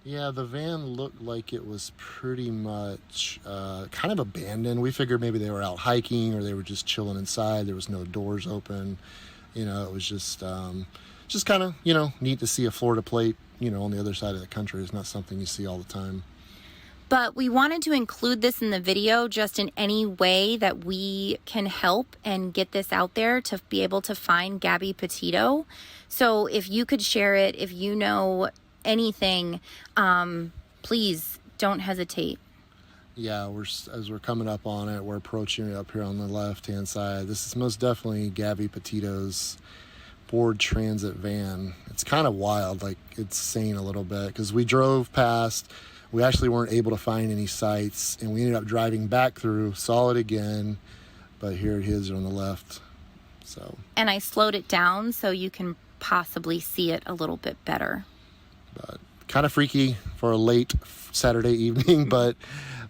Yeah, the van looked like it was pretty much kind of abandoned. We figured maybe they were out hiking or they were just chilling inside. There was no doors open. You know, it was just kind of, you know, neat to see a Florida plate, you know, on the other side of the country. It's not something you see all the time. But we wanted to include this in the video just in any way that we can help and get this out there to be able to find Gabby Petito. So if you could share it, if you know anything, please don't hesitate. Yeah, as we're coming up on it, we're approaching it up here on the left-hand side. This is most definitely Gabby Petito's Ford Transit van. It's kind of wild, like it's insane a little bit, because we drove past. We actually weren't able to find any sites, and we ended up driving back through, saw it again, but here it is on the left. So. And I slowed it down so you can possibly see it a little bit better. But kind of freaky for a late Saturday evening, but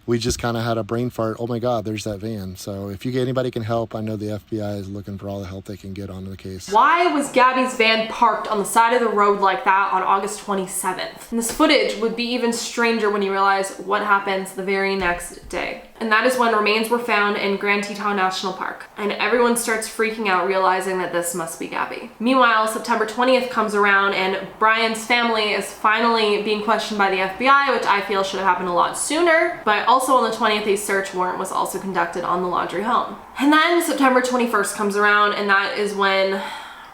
we just kind of had a brain fart. Oh my God, there's that van. So if anybody can help, I know the FBI is looking for all the help they can get onto the case. Why was Gabby's van parked on the side of the road like that on August 27th? And this footage would be even stranger when you realize what happens the very next day. And that is when remains were found in Grand Teton National Park. And everyone starts freaking out, realizing that this must be Gabby. Meanwhile, September 20th comes around and Brian's family is finally being questioned by the FBI, which I feel should have happened a lot sooner. But also on the 20th, a search warrant was also conducted on the Laundrie home. And then September 21st comes around, and that is when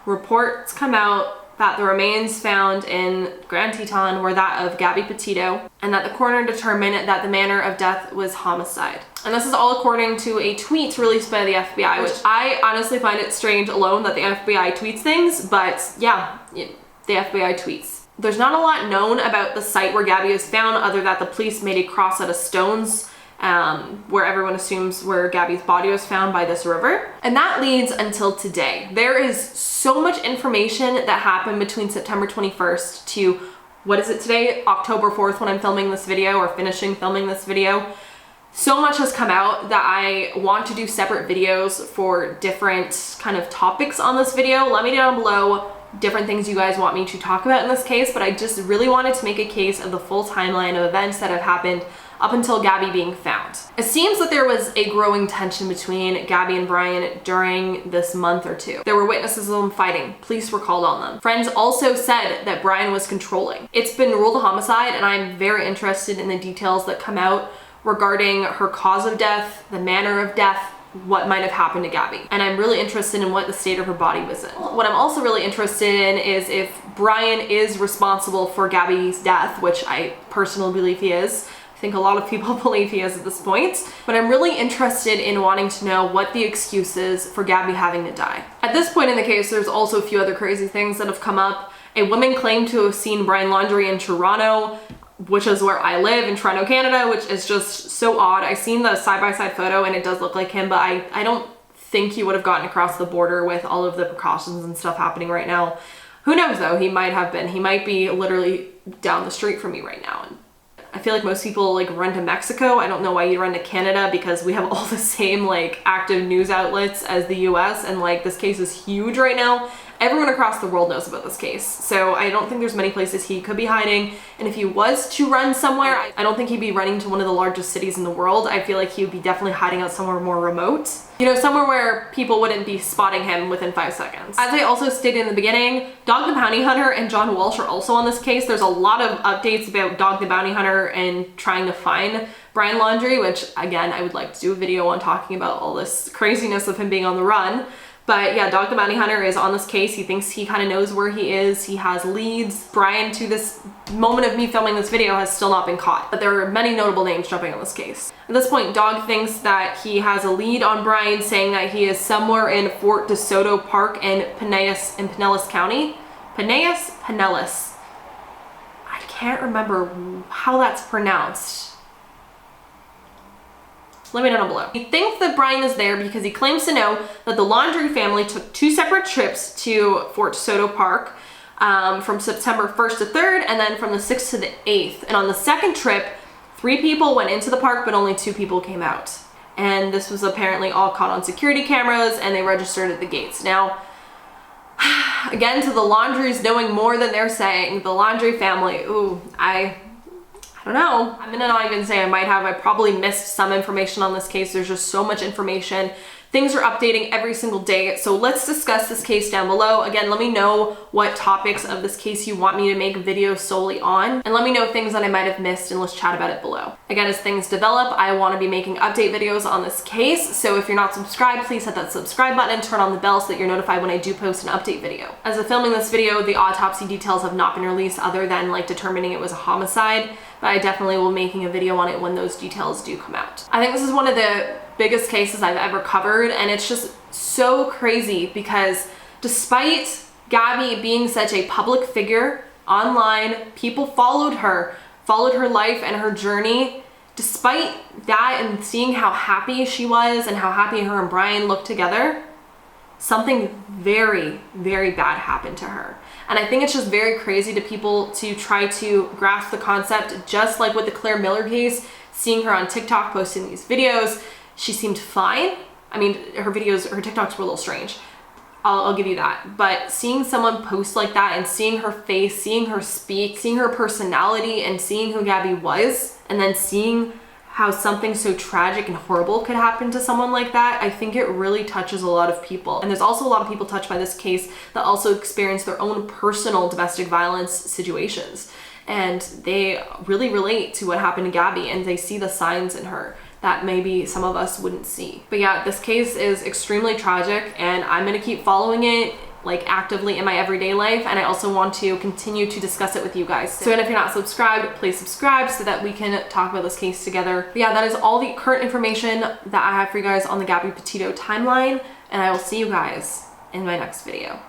reports come out that the remains found in Grand Teton were that of Gabby Petito, and that the coroner determined that the manner of death was homicide. And this is all according to a tweet released by the FBI, which I honestly find it strange alone that the FBI tweets things, but yeah, the FBI tweets. There's not a lot known about the site where Gabby was found, other that the police made a cross out of stones where everyone assumes where Gabby's body was found by this river. And that leads until today. There is so much information that happened between September 21st to, what is it today? October 4th when I'm filming this video or finishing filming this video. So much has come out that I want to do separate videos for different kind of topics on this video. Let me know down below different things you guys want me to talk about in this case, but I just really wanted to make a case of the full timeline of events that have happened up until Gabby being found. It seems that there was a growing tension between Gabby and Brian during this month or two. There were witnesses of them fighting. Police were called on them. Friends also said that Brian was controlling. It's been ruled a homicide, and I'm very interested in the details that come out regarding her cause of death, the manner of death, what might have happened to Gabby. And I'm really interested in what the state of her body was in. What I'm also really interested in is if Brian is responsible for Gabby's death, which I personally believe he is. I think a lot of people believe he is at this point, but I'm really interested in wanting to know what the excuse is for Gabby having to die. At this point in the case, there's also a few other crazy things that have come up. A woman claimed to have seen Brian Laundrie in Toronto, which is where I live, in Toronto, Canada, which is just so odd. I seen the side-by-side photo and it does look like him, but I don't think he would have gotten across the border with all of the precautions and stuff happening right now. Who knows though, he might have been. He might be literally down the street from me right now. And I feel like most people like run to Mexico. I don't know why you run to Canada, because we have all the same like active news outlets as the US, and like this case is huge right now. Everyone across the world knows about this case. So I don't think there's many places he could be hiding. And if he was to run somewhere, I don't think he'd be running to one of the largest cities in the world. I feel like he would be definitely hiding out somewhere more remote. You know, somewhere where people wouldn't be spotting him within 5 seconds. As I also stated in the beginning, Dog the Bounty Hunter and John Walsh are also on this case. There's a lot of updates about Dog the Bounty Hunter and trying to find Brian Laundrie, which again, I would like to do a video on talking about all this craziness of him being on the run. But yeah, Dog the Bounty Hunter is on this case. He thinks he kind of knows where he is. He has leads. Brian, to this moment of me filming this video, has still not been caught. But there are many notable names jumping on this case. At this point, Dog thinks that he has a lead on Brian, saying that he is somewhere in Fort DeSoto Park in Pinellas County. Pinellas. I can't remember how that's pronounced. Let me know down below. He thinks that Brian is there because he claims to know that the Laundrie family took 2 separate trips to Fort DeSoto Park from September 1st to 3rd, and then from the 6th to the 8th. And on the second trip, 3 people went into the park, but only 2 people came out. And this was apparently all caught on security cameras, and they registered at the gates. Now, again, to the Laundries knowing more than they're saying, the Laundrie family, ooh, I don't know. I'm gonna not even say I probably missed some information on this case. There's just so much information. Things are updating every single day. So let's discuss this case down below. Again, let me know what topics of this case you want me to make a video solely on, and let me know things that I might have missed, and let's chat about it below. Again, as things develop, I want to be making update videos on this case. So if you're not subscribed, please hit that subscribe button and turn on the bell so that you're notified when I do post an update video. As of filming this video, the autopsy details have not been released other than like determining it was a homicide, but I definitely will be making a video on it when those details do come out. I think this is one of the biggest cases I've ever covered, and it's just so crazy because despite Gabby being such a public figure online, people followed her life and her journey. Despite that, and seeing how happy she was and how happy her and Brian looked together, something very, very bad happened to her. And I think it's just very crazy to people to try to grasp the concept, just like with the Claire Miller case, seeing her on TikTok posting these videos. She seemed fine. I mean, her TikToks were a little strange. I'll give you that. But seeing someone post like that and seeing her face, seeing her speak, seeing her personality, and seeing who Gabby was, and then seeing how something so tragic and horrible could happen to someone like that, I think it really touches a lot of people. And there's also a lot of people touched by this case that also experience their own personal domestic violence situations. And they really relate to what happened to Gabby, and they see the signs in her that maybe some of us wouldn't see. But yeah, this case is extremely tragic, and I'm gonna keep following it like actively in my everyday life, and I also want to continue to discuss it with you guys. So, and if you're not subscribed, please subscribe so that we can talk about this case together. But yeah, that is all the current information that I have for you guys on the Gabby Petito timeline, and I will see you guys in my next video.